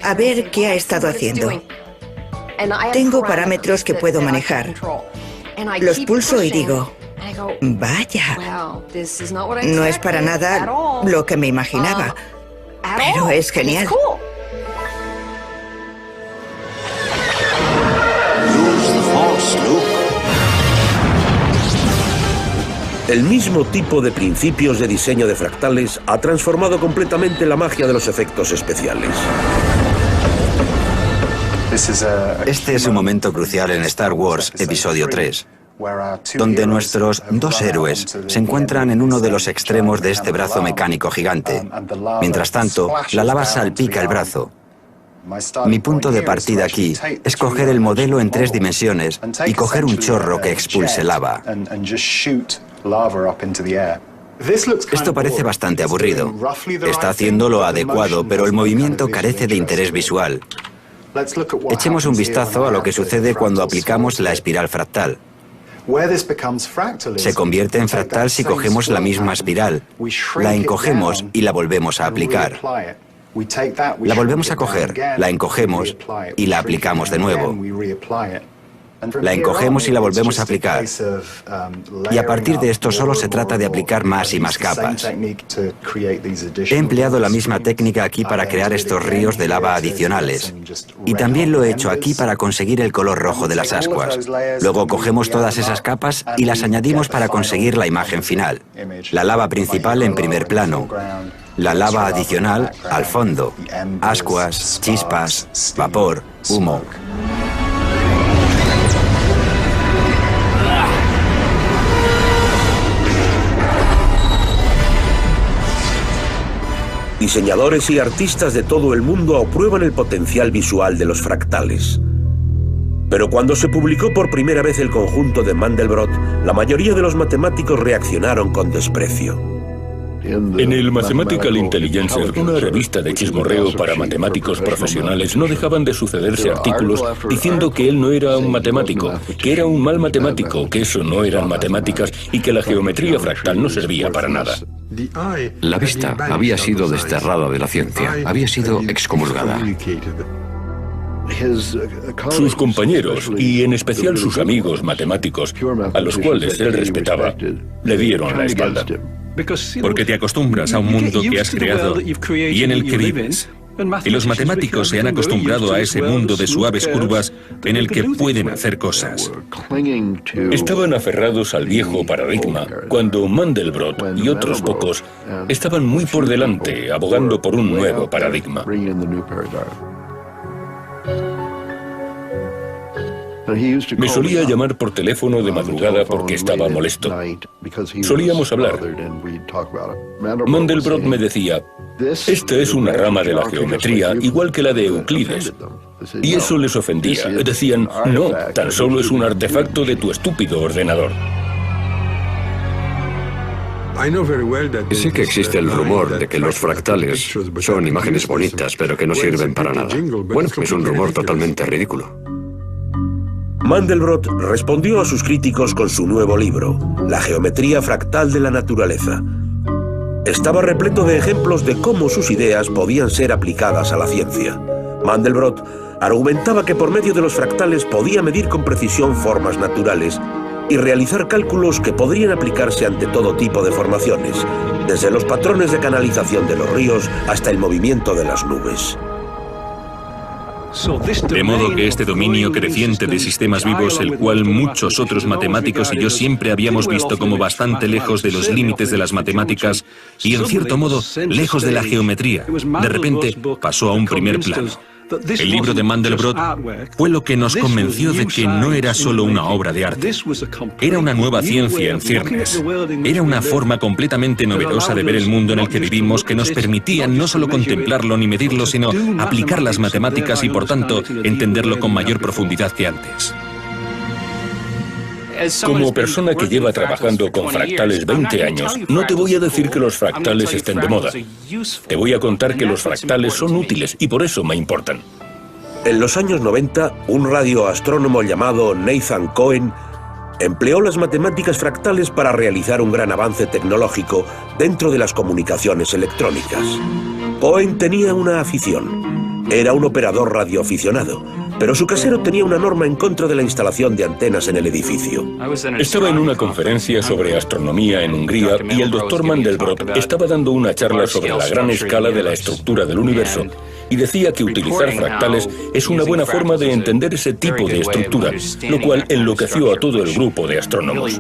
a ver qué ha estado haciendo. Tengo parámetros que puedo manejar. Los pulso y digo, vaya, no es para nada lo que me imaginaba, pero es genial. El mismo tipo de principios de diseño de fractales ha transformado completamente la magia de los efectos especiales. Este es un momento crucial en Star Wars Episodio 3, donde nuestros dos héroes se encuentran en uno de los extremos de este brazo mecánico gigante. Mientras tanto, la lava salpica el brazo. Mi punto de partida aquí es coger el modelo en 3 dimensiones y coger un chorro que expulse lava. Esto parece bastante aburrido. Está haciendo lo adecuado, pero el movimiento carece de interés visual. Echemos un vistazo a lo que sucede cuando aplicamos la espiral fractal. Se convierte en fractal si cogemos la misma espiral, la encogemos y la volvemos a aplicar. La volvemos a coger, la encogemos y la aplicamos de nuevo. La encogemos y la volvemos a aplicar. Y a partir de esto solo se trata de aplicar más y más capas. He empleado la misma técnica aquí para crear estos ríos de lava adicionales. Y también lo he hecho aquí para conseguir el color rojo de las ascuas. Luego cogemos todas esas capas y las añadimos para conseguir la imagen final. La lava principal en primer plano. La lava adicional al fondo. Ascuas, chispas, vapor, humo. Diseñadores y artistas de todo el mundo aprueban el potencial visual de los fractales. Pero cuando se publicó por primera vez el conjunto de Mandelbrot, la mayoría de los matemáticos reaccionaron con desprecio. En el Mathematical Intelligencer, una revista de chismorreo para matemáticos profesionales, no dejaban de sucederse artículos diciendo que él no era un matemático, que era un mal matemático, que eso no eran matemáticas y que la geometría fractal no servía para nada. La vista había sido desterrada de la ciencia, había sido excomulgada. Sus compañeros, y en especial sus amigos matemáticos, a los cuales él respetaba, le dieron la espalda. Porque te acostumbras a un mundo que has creado y en el que vives. Y los matemáticos se han acostumbrado a ese mundo de suaves curvas en el que pueden hacer cosas. Estaban aferrados al viejo paradigma, cuando Mandelbrot y otros pocos estaban muy por delante, abogando por un nuevo paradigma. Me solía llamar por teléfono de madrugada porque estaba molesto. Solíamos hablar. Mandelbrot me decía, esta es una rama de la geometría, igual que la de Euclides. Y eso les ofendía. Decían, no, tan solo es un artefacto de tu estúpido ordenador. Sé que existe el rumor de que los fractales son imágenes bonitas, pero que no sirven para nada. Bueno, es un rumor totalmente ridículo. Mandelbrot respondió a sus críticos con su nuevo libro, La geometría fractal de la naturaleza. Estaba repleto de ejemplos de cómo sus ideas podían ser aplicadas a la ciencia. Mandelbrot argumentaba que por medio de los fractales podía medir con precisión formas naturales y realizar cálculos que podrían aplicarse ante todo tipo de formaciones, desde los patrones de canalización de los ríos hasta el movimiento de las nubes. De modo que este dominio creciente de sistemas vivos, el cual muchos otros matemáticos y yo siempre habíamos visto como bastante lejos de los límites de las matemáticas y en cierto modo lejos de la geometría, de repente pasó a un primer plano. El libro de Mandelbrot fue lo que nos convenció de que no era solo una obra de arte. Era una nueva ciencia en ciernes. Era una forma completamente novedosa de ver el mundo en el que vivimos que nos permitía no solo contemplarlo ni medirlo, sino aplicar las matemáticas y, por tanto, entenderlo con mayor profundidad que antes. Como persona que lleva trabajando con fractales 20 años, no te voy a decir que los fractales estén de moda. Te voy a contar que los fractales son útiles y por eso me importan. En los años 90, un radioastrónomo llamado Nathan Cohen empleó las matemáticas fractales para realizar un gran avance tecnológico dentro de las comunicaciones electrónicas. Cohen tenía una afición. Era un operador radioaficionado, pero su casero tenía una norma en contra de la instalación de antenas en el edificio. Estaba en una conferencia sobre astronomía en Hungría y el doctor Mandelbrot estaba dando una charla sobre la gran escala de la estructura del universo y decía que utilizar fractales es una buena forma de entender ese tipo de estructura, lo cual enloqueció a todo el grupo de astrónomos.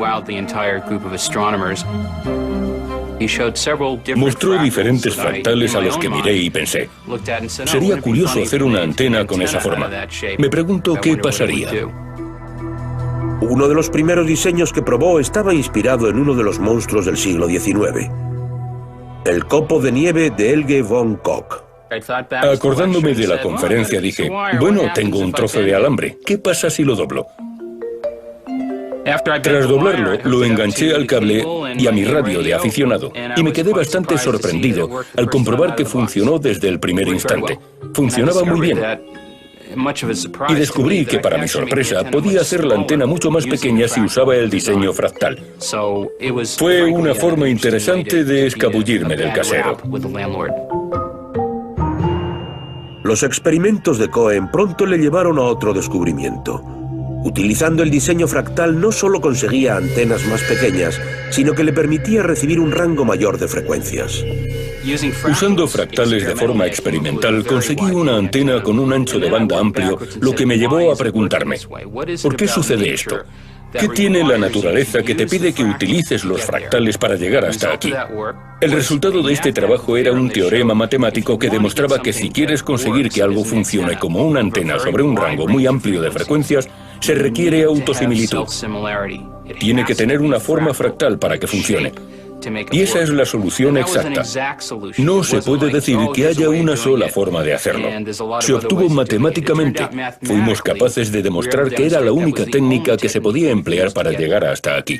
Mostró diferentes fractales a los que miré y pensé, sería curioso hacer una antena con esa forma. Me pregunto qué pasaría. Uno de los primeros diseños que probó estaba inspirado en uno de los monstruos del siglo XIX, el copo de nieve de Helge von Koch. Acordándome de la conferencia dije, bueno, tengo un trozo de alambre, ¿qué pasa si lo doblo? Tras doblarlo, lo enganché al cable y a mi radio de aficionado, y me quedé bastante sorprendido al comprobar que funcionó desde el primer instante. Funcionaba muy bien. Y descubrí que, para mi sorpresa, podía hacer la antena mucho más pequeña si usaba el diseño fractal. Fue una forma interesante de escabullirme del casero. Los experimentos de Cohen pronto le llevaron a otro descubrimiento. Utilizando el diseño fractal no solo conseguía antenas más pequeñas, sino que le permitía recibir un rango mayor de frecuencias. Usando fractales de forma experimental, conseguí una antena con un ancho de banda amplio, lo que me llevó a preguntarme, ¿por qué sucede esto? ¿Qué tiene la naturaleza que te pide que utilices los fractales para llegar hasta aquí? El resultado de este trabajo era un teorema matemático que demostraba que si quieres conseguir que algo funcione como una antena sobre un rango muy amplio de frecuencias, se requiere autosimilitud. Tiene que tener una forma fractal para que funcione. Y esa es la solución exacta. No se puede decir que haya una sola forma de hacerlo. Se obtuvo matemáticamente. Fuimos capaces de demostrar que era la única técnica que se podía emplear para llegar hasta aquí.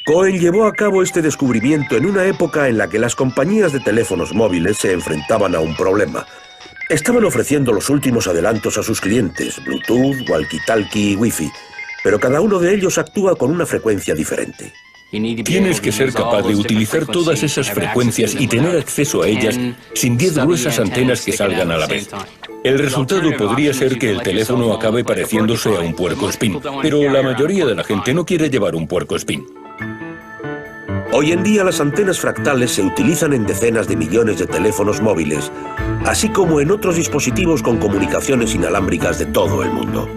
Cohen llevó a cabo este descubrimiento en una época en la que las compañías de teléfonos móviles se enfrentaban a un problema. Estaban ofreciendo los últimos adelantos a sus clientes, Bluetooth, walkie-talkie y Wi-Fi, pero cada uno de ellos actúa con una frecuencia diferente. Tienes que ser capaz de utilizar todas esas frecuencias y tener acceso a ellas sin 10 gruesas antenas que salgan a la vez. El resultado podría ser que el teléfono acabe pareciéndose a un puercoespín, pero la mayoría de la gente no quiere llevar un puercoespín. Hoy en día las antenas fractales se utilizan en decenas de millones de teléfonos móviles, así como en otros dispositivos con comunicaciones inalámbricas de todo el mundo.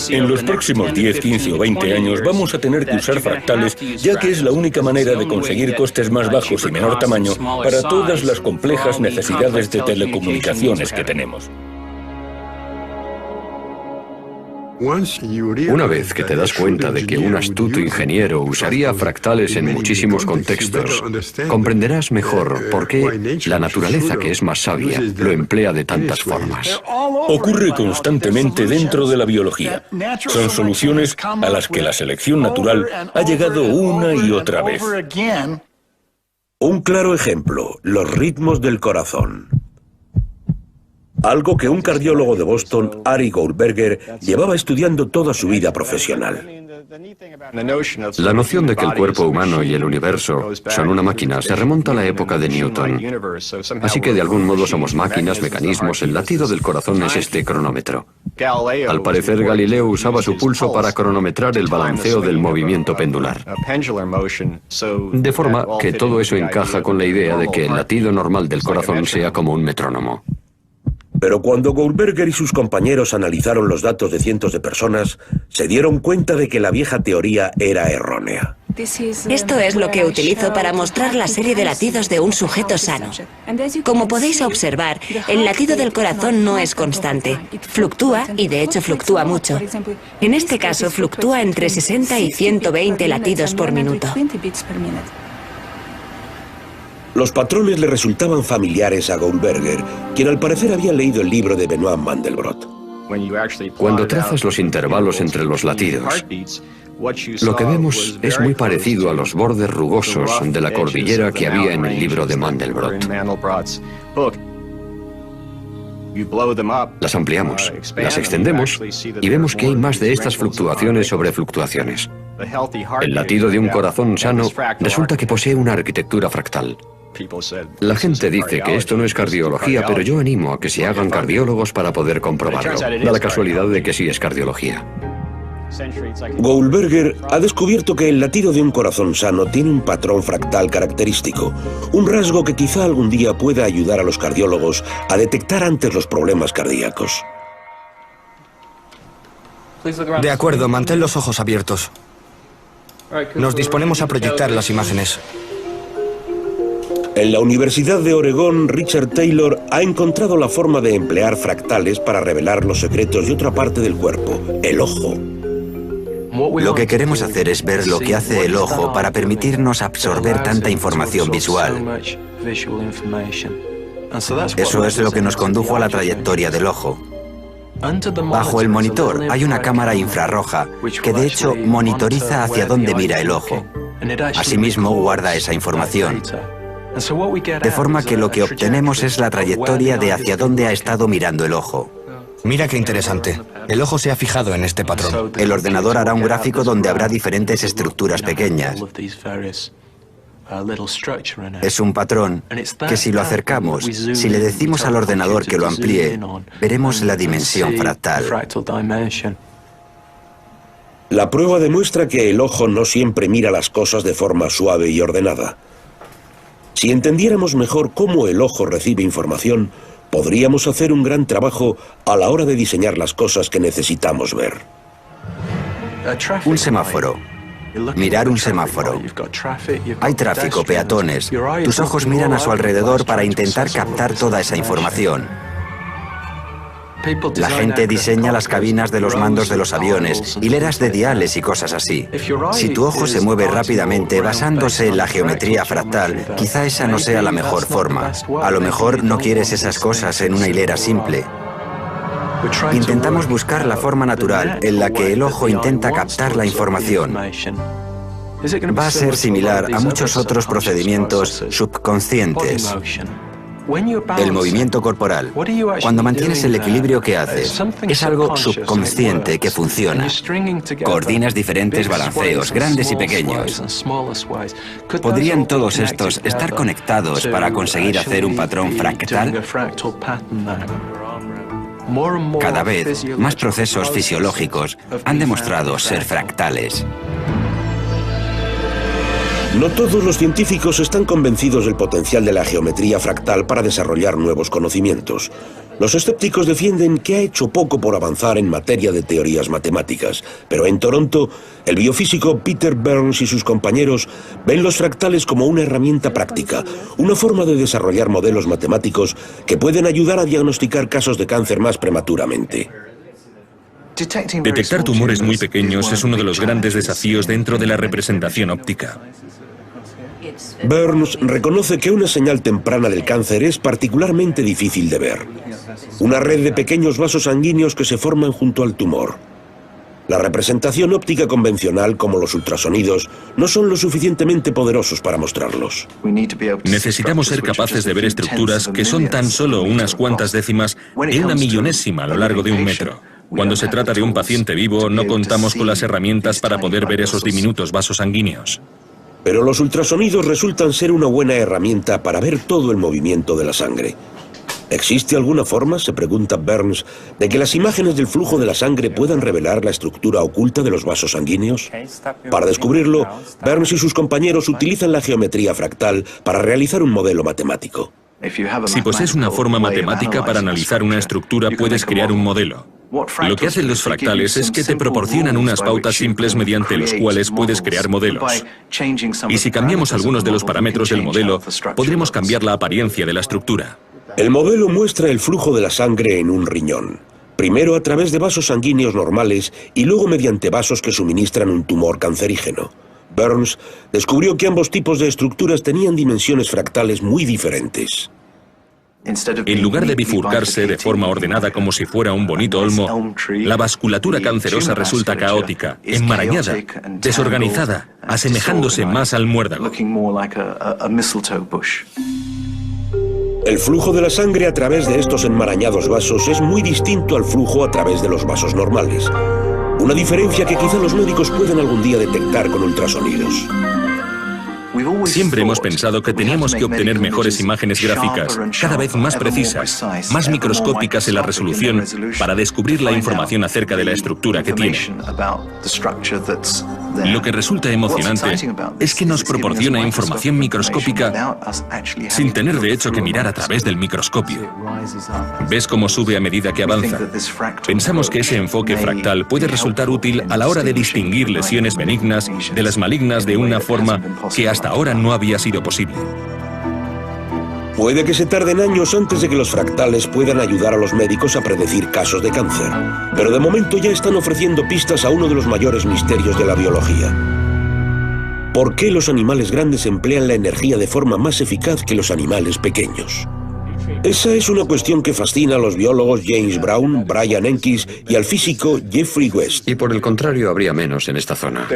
En los próximos 10, 15 o 20 años vamos a tener que usar fractales, ya que es la única manera de conseguir costes más bajos y menor tamaño para todas las complejas necesidades de telecomunicaciones que tenemos. Una vez que te das cuenta de que un astuto ingeniero usaría fractales en muchísimos contextos, comprenderás mejor por qué la naturaleza, que es más sabia, lo emplea de tantas formas. Ocurre constantemente dentro de la biología. Son soluciones a las que la selección natural ha llegado una y otra vez. Un claro ejemplo, los ritmos del corazón. Algo que un cardiólogo de Boston, Arie Goldberger, llevaba estudiando toda su vida profesional. La noción de que el cuerpo humano y el universo son una máquina se remonta a la época de Newton. Así que de algún modo somos máquinas, mecanismos, el latido del corazón es este cronómetro. Al parecer Galileo usaba su pulso para cronometrar el balanceo del movimiento pendular. De forma que todo eso encaja con la idea de que el latido normal del corazón sea como un metrónomo. Pero cuando Goldberger y sus compañeros analizaron los datos de cientos de personas, se dieron cuenta de que la vieja teoría era errónea. Esto es lo que utilizo para mostrar la serie de latidos de un sujeto sano. Como podéis observar, el latido del corazón no es constante. Fluctúa, y de hecho fluctúa mucho. En este caso, fluctúa entre 60 y 120 latidos por minuto. Los patrones le resultaban familiares a Goldberger, quien al parecer había leído el libro de Benoit Mandelbrot. Cuando trazas los intervalos entre los latidos, lo que vemos es muy parecido a los bordes rugosos de la cordillera que había en el libro de Mandelbrot. Las ampliamos, las extendemos y vemos que hay más de estas fluctuaciones sobre fluctuaciones. El latido de un corazón sano resulta que posee una arquitectura fractal. La gente dice que esto no es cardiología, pero yo animo a que se hagan cardiólogos para poder comprobarlo. Da la casualidad de que sí es cardiología. Goldberger ha descubierto que el latido de un corazón sano tiene un patrón fractal característico, un rasgo que quizá algún día pueda ayudar a los cardiólogos a detectar antes los problemas cardíacos. De acuerdo, mantén los ojos abiertos. Nos disponemos a proyectar las imágenes. En la Universidad de Oregón, Richard Taylor ha encontrado la forma de emplear fractales para revelar los secretos de otra parte del cuerpo, el ojo. Lo que queremos hacer es ver lo que hace el ojo para permitirnos absorber tanta información visual. Eso es lo que nos condujo a la trayectoria del ojo. Bajo el monitor hay una cámara infrarroja que de hecho monitoriza hacia dónde mira el ojo. Asimismo guarda esa información. De forma que lo que obtenemos es la trayectoria de hacia dónde ha estado mirando el ojo. Mira qué interesante. El ojo se ha fijado en este patrón. El ordenador hará un gráfico donde habrá diferentes estructuras pequeñas. Es un patrón que si lo acercamos, si le decimos al ordenador que lo amplíe, veremos la dimensión fractal. La prueba demuestra que el ojo no siempre mira las cosas de forma suave y ordenada. Si entendiéramos mejor cómo el ojo recibe información, podríamos hacer un gran trabajo a la hora de diseñar las cosas que necesitamos ver. Un semáforo. Mirar un semáforo. Hay tráfico, peatones. Tus ojos miran a su alrededor para intentar captar toda esa información. La gente diseña las cabinas de los mandos de los aviones, hileras de diales y cosas así. Si tu ojo se mueve rápidamente basándose en la geometría fractal, quizá esa no sea la mejor forma. A lo mejor no quieres esas cosas en una hilera simple. Intentamos buscar la forma natural en la que el ojo intenta captar la información. Va a ser similar a muchos otros procedimientos subconscientes. El movimiento corporal. Cuando mantienes el equilibrio que haces, es algo subconsciente que funciona. Coordinas diferentes balanceos, grandes y pequeños. ¿Podrían todos estos estar conectados para conseguir hacer un patrón fractal? Cada vez, más procesos fisiológicos han demostrado ser fractales. No todos los científicos están convencidos del potencial de la geometría fractal para desarrollar nuevos conocimientos. Los escépticos defienden que ha hecho poco por avanzar en materia de teorías matemáticas, pero en Toronto, el biofísico Peter Burns y sus compañeros ven los fractales como una herramienta práctica, una forma de desarrollar modelos matemáticos que pueden ayudar a diagnosticar casos de cáncer más prematuramente. Detectar tumores muy pequeños es uno de los grandes desafíos dentro de la representación óptica. Burns reconoce que una señal temprana del cáncer es particularmente difícil de ver. Una red de pequeños vasos sanguíneos que se forman junto al tumor. La representación óptica convencional, como los ultrasonidos, no son lo suficientemente poderosos para mostrarlos. Necesitamos ser capaces de ver estructuras que son tan solo unas cuantas décimas de una millonésima a lo largo de un metro. Cuando se trata de un paciente vivo, no contamos con las herramientas para poder ver esos diminutos vasos sanguíneos. Pero los ultrasonidos resultan ser una buena herramienta para ver todo el movimiento de la sangre. ¿Existe alguna forma, se pregunta Burns, de que las imágenes del flujo de la sangre puedan revelar la estructura oculta de los vasos sanguíneos? Para descubrirlo, Burns y sus compañeros utilizan la geometría fractal para realizar un modelo matemático. Si posees una forma matemática para analizar una estructura, puedes crear un modelo. Lo que hacen los fractales es que te proporcionan unas pautas simples mediante los cuales puedes crear modelos. Y si cambiamos algunos de los parámetros del modelo, podremos cambiar la apariencia de la estructura. El modelo muestra el flujo de la sangre en un riñón. Primero a través de vasos sanguíneos normales y luego mediante vasos que suministran un tumor cancerígeno. Burns descubrió que ambos tipos de estructuras tenían dimensiones fractales muy diferentes. En lugar de bifurcarse de forma ordenada como si fuera un bonito olmo, la vasculatura cancerosa resulta caótica, enmarañada, desorganizada, asemejándose más al muérdago. El flujo de la sangre a través de estos enmarañados vasos es muy distinto al flujo a través de los vasos normales. Una diferencia que quizá los médicos puedan algún día detectar con ultrasonidos. Siempre hemos pensado que teníamos que obtener mejores imágenes gráficas, cada vez más precisas, más microscópicas en la resolución, para descubrir la información acerca de la estructura que tiene. Lo que resulta emocionante es que nos proporciona información microscópica sin tener de hecho que mirar a través del microscopio. ¿Ves cómo sube a medida que avanza? Pensamos que ese enfoque fractal puede resultar útil a la hora de distinguir lesiones benignas de las malignas de una forma que hasta ahora no había sido posible. Puede que se tarden años antes de que los fractales puedan ayudar a los médicos a predecir casos de cáncer, pero de momento ya están ofreciendo pistas a uno de los mayores misterios de la biología. ¿Por qué los animales grandes emplean la energía de forma más eficaz que los animales pequeños? Esa es una cuestión que fascina a los biólogos James Brown, Brian Enkis y al físico Jeffrey West. Y por el contrario, habría menos en esta zona.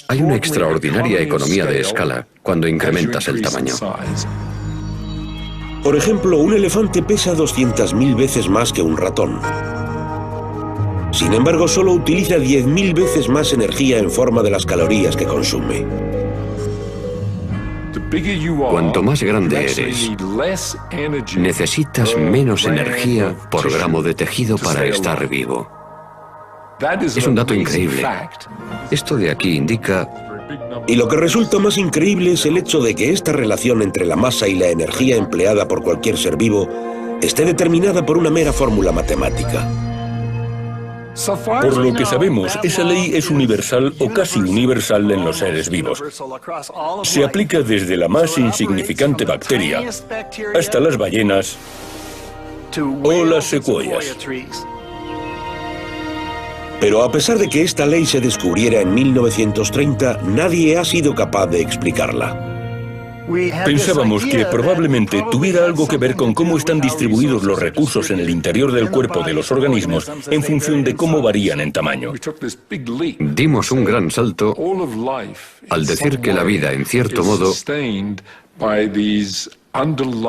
Hay una extraordinaria economía de escala cuando incrementas el tamaño. Por ejemplo, un elefante pesa 200.000 veces más que un ratón. Sin embargo, solo utiliza 10.000 veces más energía en forma de las calorías que consume. Cuanto más grande eres, necesitas menos energía por gramo de tejido para estar vivo. Es un dato increíble. Esto de aquí indica... Y lo que resulta más increíble es el hecho de que esta relación entre la masa y la energía empleada por cualquier ser vivo esté determinada por una mera fórmula matemática. Por lo que sabemos, esa ley es universal o casi universal en los seres vivos. Se aplica desde la más insignificante bacteria hasta las ballenas o las secuoyas. Pero a pesar de que esta ley se descubriera en 1930, nadie ha sido capaz de explicarla. Pensábamos que probablemente tuviera algo que ver con cómo están distribuidos los recursos en el interior del cuerpo de los organismos en función de cómo varían en tamaño. Dimos un gran salto al decir que la vida, en cierto modo,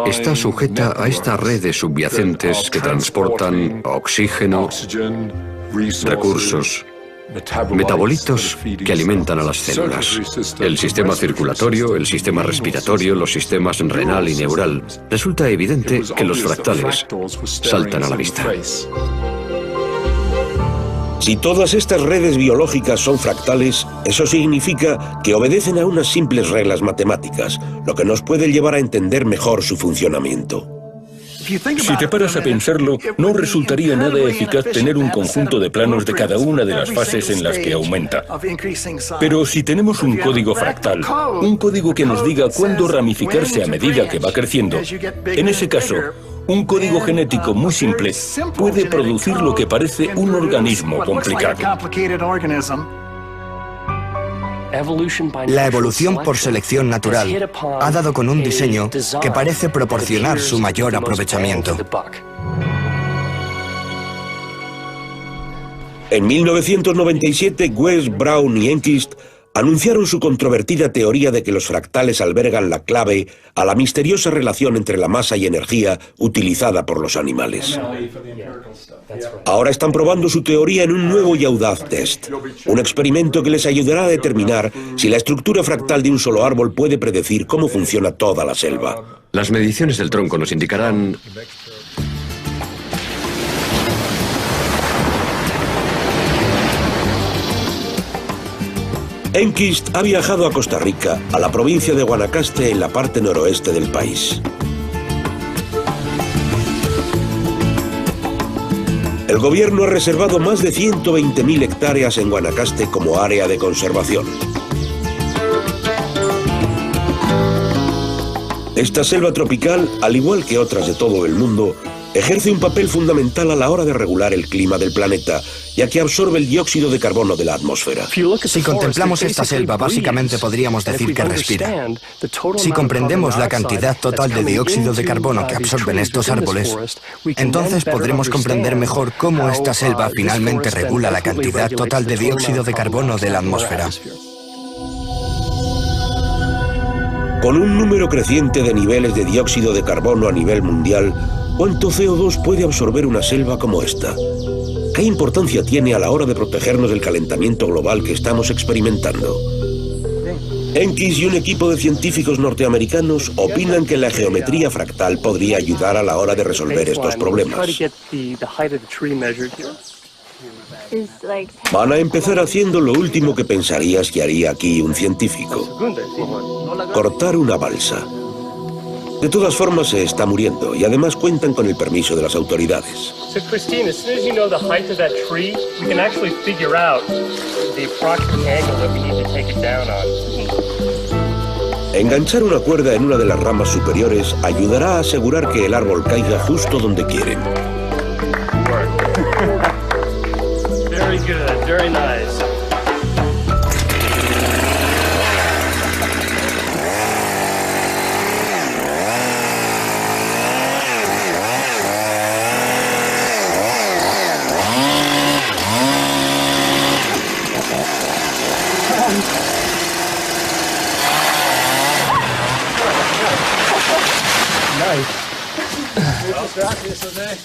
está sujeta a esta red de subyacentes que transportan oxígeno, recursos, metabolitos que alimentan a las células. El sistema circulatorio, el sistema respiratorio, los sistemas renal y neural. Resulta evidente que los fractales saltan a la vista. Si todas estas redes biológicas son fractales, eso significa que obedecen a unas simples reglas matemáticas, lo que nos puede llevar a entender mejor su funcionamiento. Si te paras a pensarlo, no resultaría nada eficaz tener un conjunto de planos de cada una de las fases en las que aumenta. Pero si tenemos un código fractal, un código que nos diga cuándo ramificarse a medida que va creciendo, en ese caso, un código genético muy simple puede producir lo que parece un organismo complicado. La evolución por selección natural ha dado con un diseño que parece proporcionar su mayor aprovechamiento. En 1997, West, Brown y Enquist anunciaron su controvertida teoría de que los fractales albergan la clave a la misteriosa relación entre la masa y energía utilizada por los animales. Ahora están probando su teoría en un nuevo y audaz test, un experimento que les ayudará a determinar si la estructura fractal de un solo árbol puede predecir cómo funciona toda la selva. Las mediciones del tronco nos indicarán... Enquist ha viajado a Costa Rica, a la provincia de Guanacaste, en la parte noroeste del país. El gobierno ha reservado más de 120.000 hectáreas en Guanacaste como área de conservación. Esta selva tropical, al igual que otras de todo el mundo, ejerce un papel fundamental a la hora de regular el clima del planeta, ya que absorbe el dióxido de carbono de la atmósfera. Si contemplamos esta selva, básicamente podríamos decir que respira. Si comprendemos la cantidad total de dióxido de carbono que absorben estos árboles, entonces podremos comprender mejor cómo esta selva finalmente regula la cantidad total de dióxido de carbono de la atmósfera. Con un número creciente de niveles de dióxido de carbono a nivel mundial, ¿cuánto CO2 puede absorber una selva como esta? ¿Qué importancia tiene a la hora de protegernos del calentamiento global que estamos experimentando? Enquist y un equipo de científicos norteamericanos opinan que la geometría fractal podría ayudar a la hora de resolver estos problemas. Van a empezar haciendo lo último que pensarías que haría aquí un científico: cortar una balsa. De todas formas, se está muriendo y además cuentan con el permiso de las autoridades. So, Christine, as soon as you know the height of that tree, we can actually figure out the approximate angle that we need to take it down on. Enganchar una cuerda en una de las ramas superiores ayudará a asegurar que el árbol caiga justo donde quieren. Very good, very nice.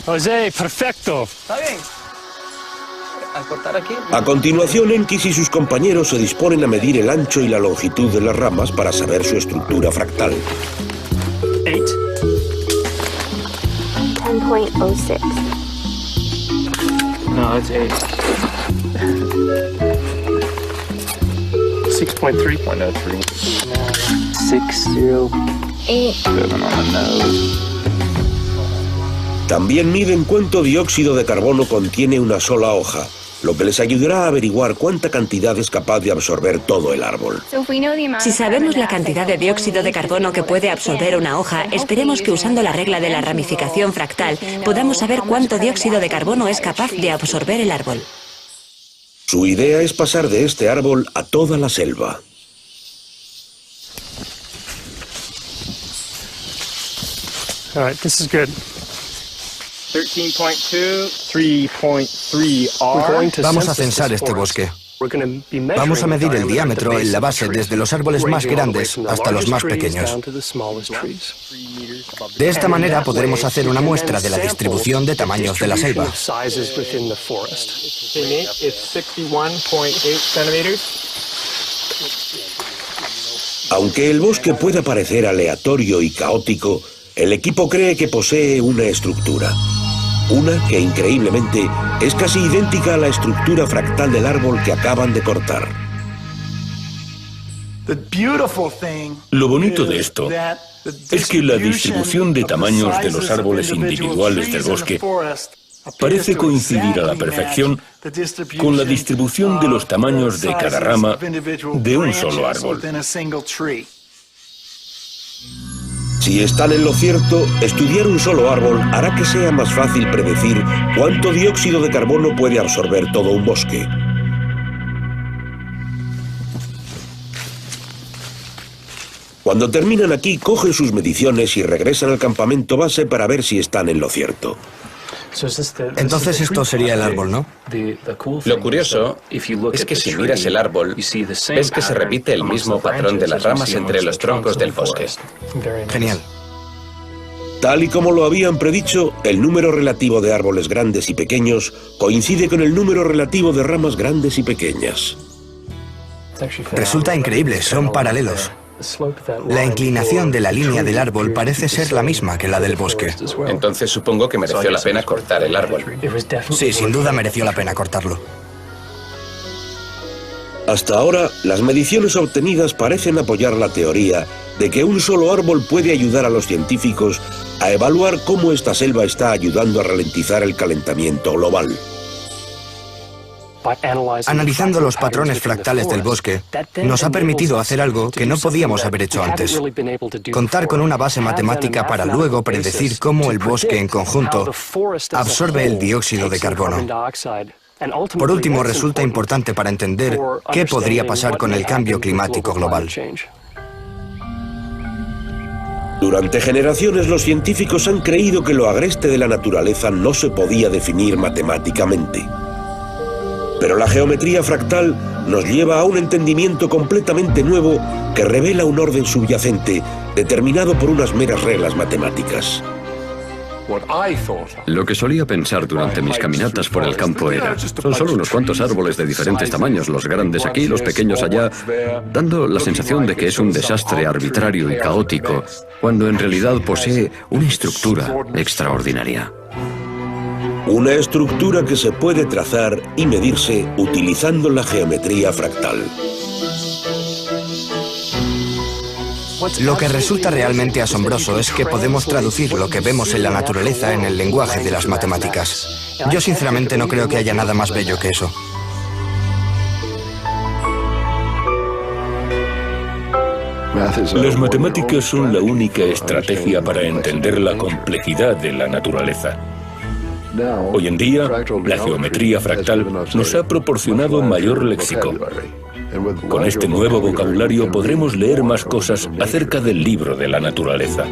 José, perfecto. Está bien. A continuación, Enkis y sus compañeros se disponen a medir el ancho y la longitud de las ramas para saber su estructura fractal. 10.06. No, it's 8. 6.3.03. 608. 7 on the nose. También miden cuánto dióxido de carbono contiene una sola hoja, lo que les ayudará a averiguar cuánta cantidad es capaz de absorber todo el árbol. Si sabemos la cantidad de dióxido de carbono que puede absorber una hoja, esperemos que usando la regla de la ramificación fractal podamos saber cuánto dióxido de carbono es capaz de absorber el árbol. Su idea es pasar de este árbol a toda la selva. All right, this is good. 13.2, 3.3R. Vamos a censar este bosque. Vamos a medir el diámetro en la base desde los árboles más grandes hasta los más pequeños. De esta manera podremos hacer una muestra de la distribución de tamaños de la selva. Aunque el bosque pueda parecer aleatorio y caótico, el equipo cree que posee una estructura. Una que, increíblemente, es casi idéntica a la estructura fractal del árbol que acaban de cortar. Lo bonito de esto es que la distribución de tamaños de los árboles individuales del bosque parece coincidir a la perfección con la distribución de los tamaños de cada rama de un solo árbol. Si están en lo cierto, estudiar un solo árbol hará que sea más fácil predecir cuánto dióxido de carbono puede absorber todo un bosque. Cuando terminan aquí, cogen sus mediciones y regresan al campamento base para ver si están en lo cierto. Entonces esto sería el árbol, ¿no? Lo curioso es que si miras el árbol, ves que se repite el mismo patrón de las ramas entre los troncos del bosque. Genial. Tal y como lo habían predicho, el número relativo de árboles grandes y pequeños coincide con el número relativo de ramas grandes y pequeñas. Resulta increíble, son paralelos. La inclinación de la línea del árbol parece ser la misma que la del bosque. Entonces supongo que mereció la pena cortar el árbol. Sí, sin duda mereció la pena cortarlo. Hasta ahora, las mediciones obtenidas parecen apoyar la teoría de que un solo árbol puede ayudar a los científicos a evaluar cómo esta selva está ayudando a ralentizar el calentamiento global. Analizando los patrones fractales del bosque, nos ha permitido hacer algo que no podíamos haber hecho antes. Contar con una base matemática para luego predecir cómo el bosque en conjunto absorbe el dióxido de carbono. Por último, resulta importante para entender qué podría pasar con el cambio climático global. Durante generaciones, los científicos han creído que lo agreste de la naturaleza no se podía definir matemáticamente. Pero la geometría fractal nos lleva a un entendimiento completamente nuevo que revela un orden subyacente determinado por unas meras reglas matemáticas. Lo que solía pensar durante mis caminatas por el campo era: son solo unos cuantos árboles de diferentes tamaños, los grandes aquí, los pequeños allá, dando la sensación de que es un desastre arbitrario y caótico, cuando en realidad posee una estructura extraordinaria. Una estructura que se puede trazar y medirse utilizando la geometría fractal. Lo que resulta realmente asombroso es que podemos traducir lo que vemos en la naturaleza en el lenguaje de las matemáticas. Yo sinceramente no creo que haya nada más bello que eso. Las matemáticas son la única estrategia para entender la complejidad de la naturaleza. Hoy en día, la geometría fractal nos ha proporcionado mayor léxico. Con este nuevo vocabulario podremos leer más cosas acerca del libro de la naturaleza.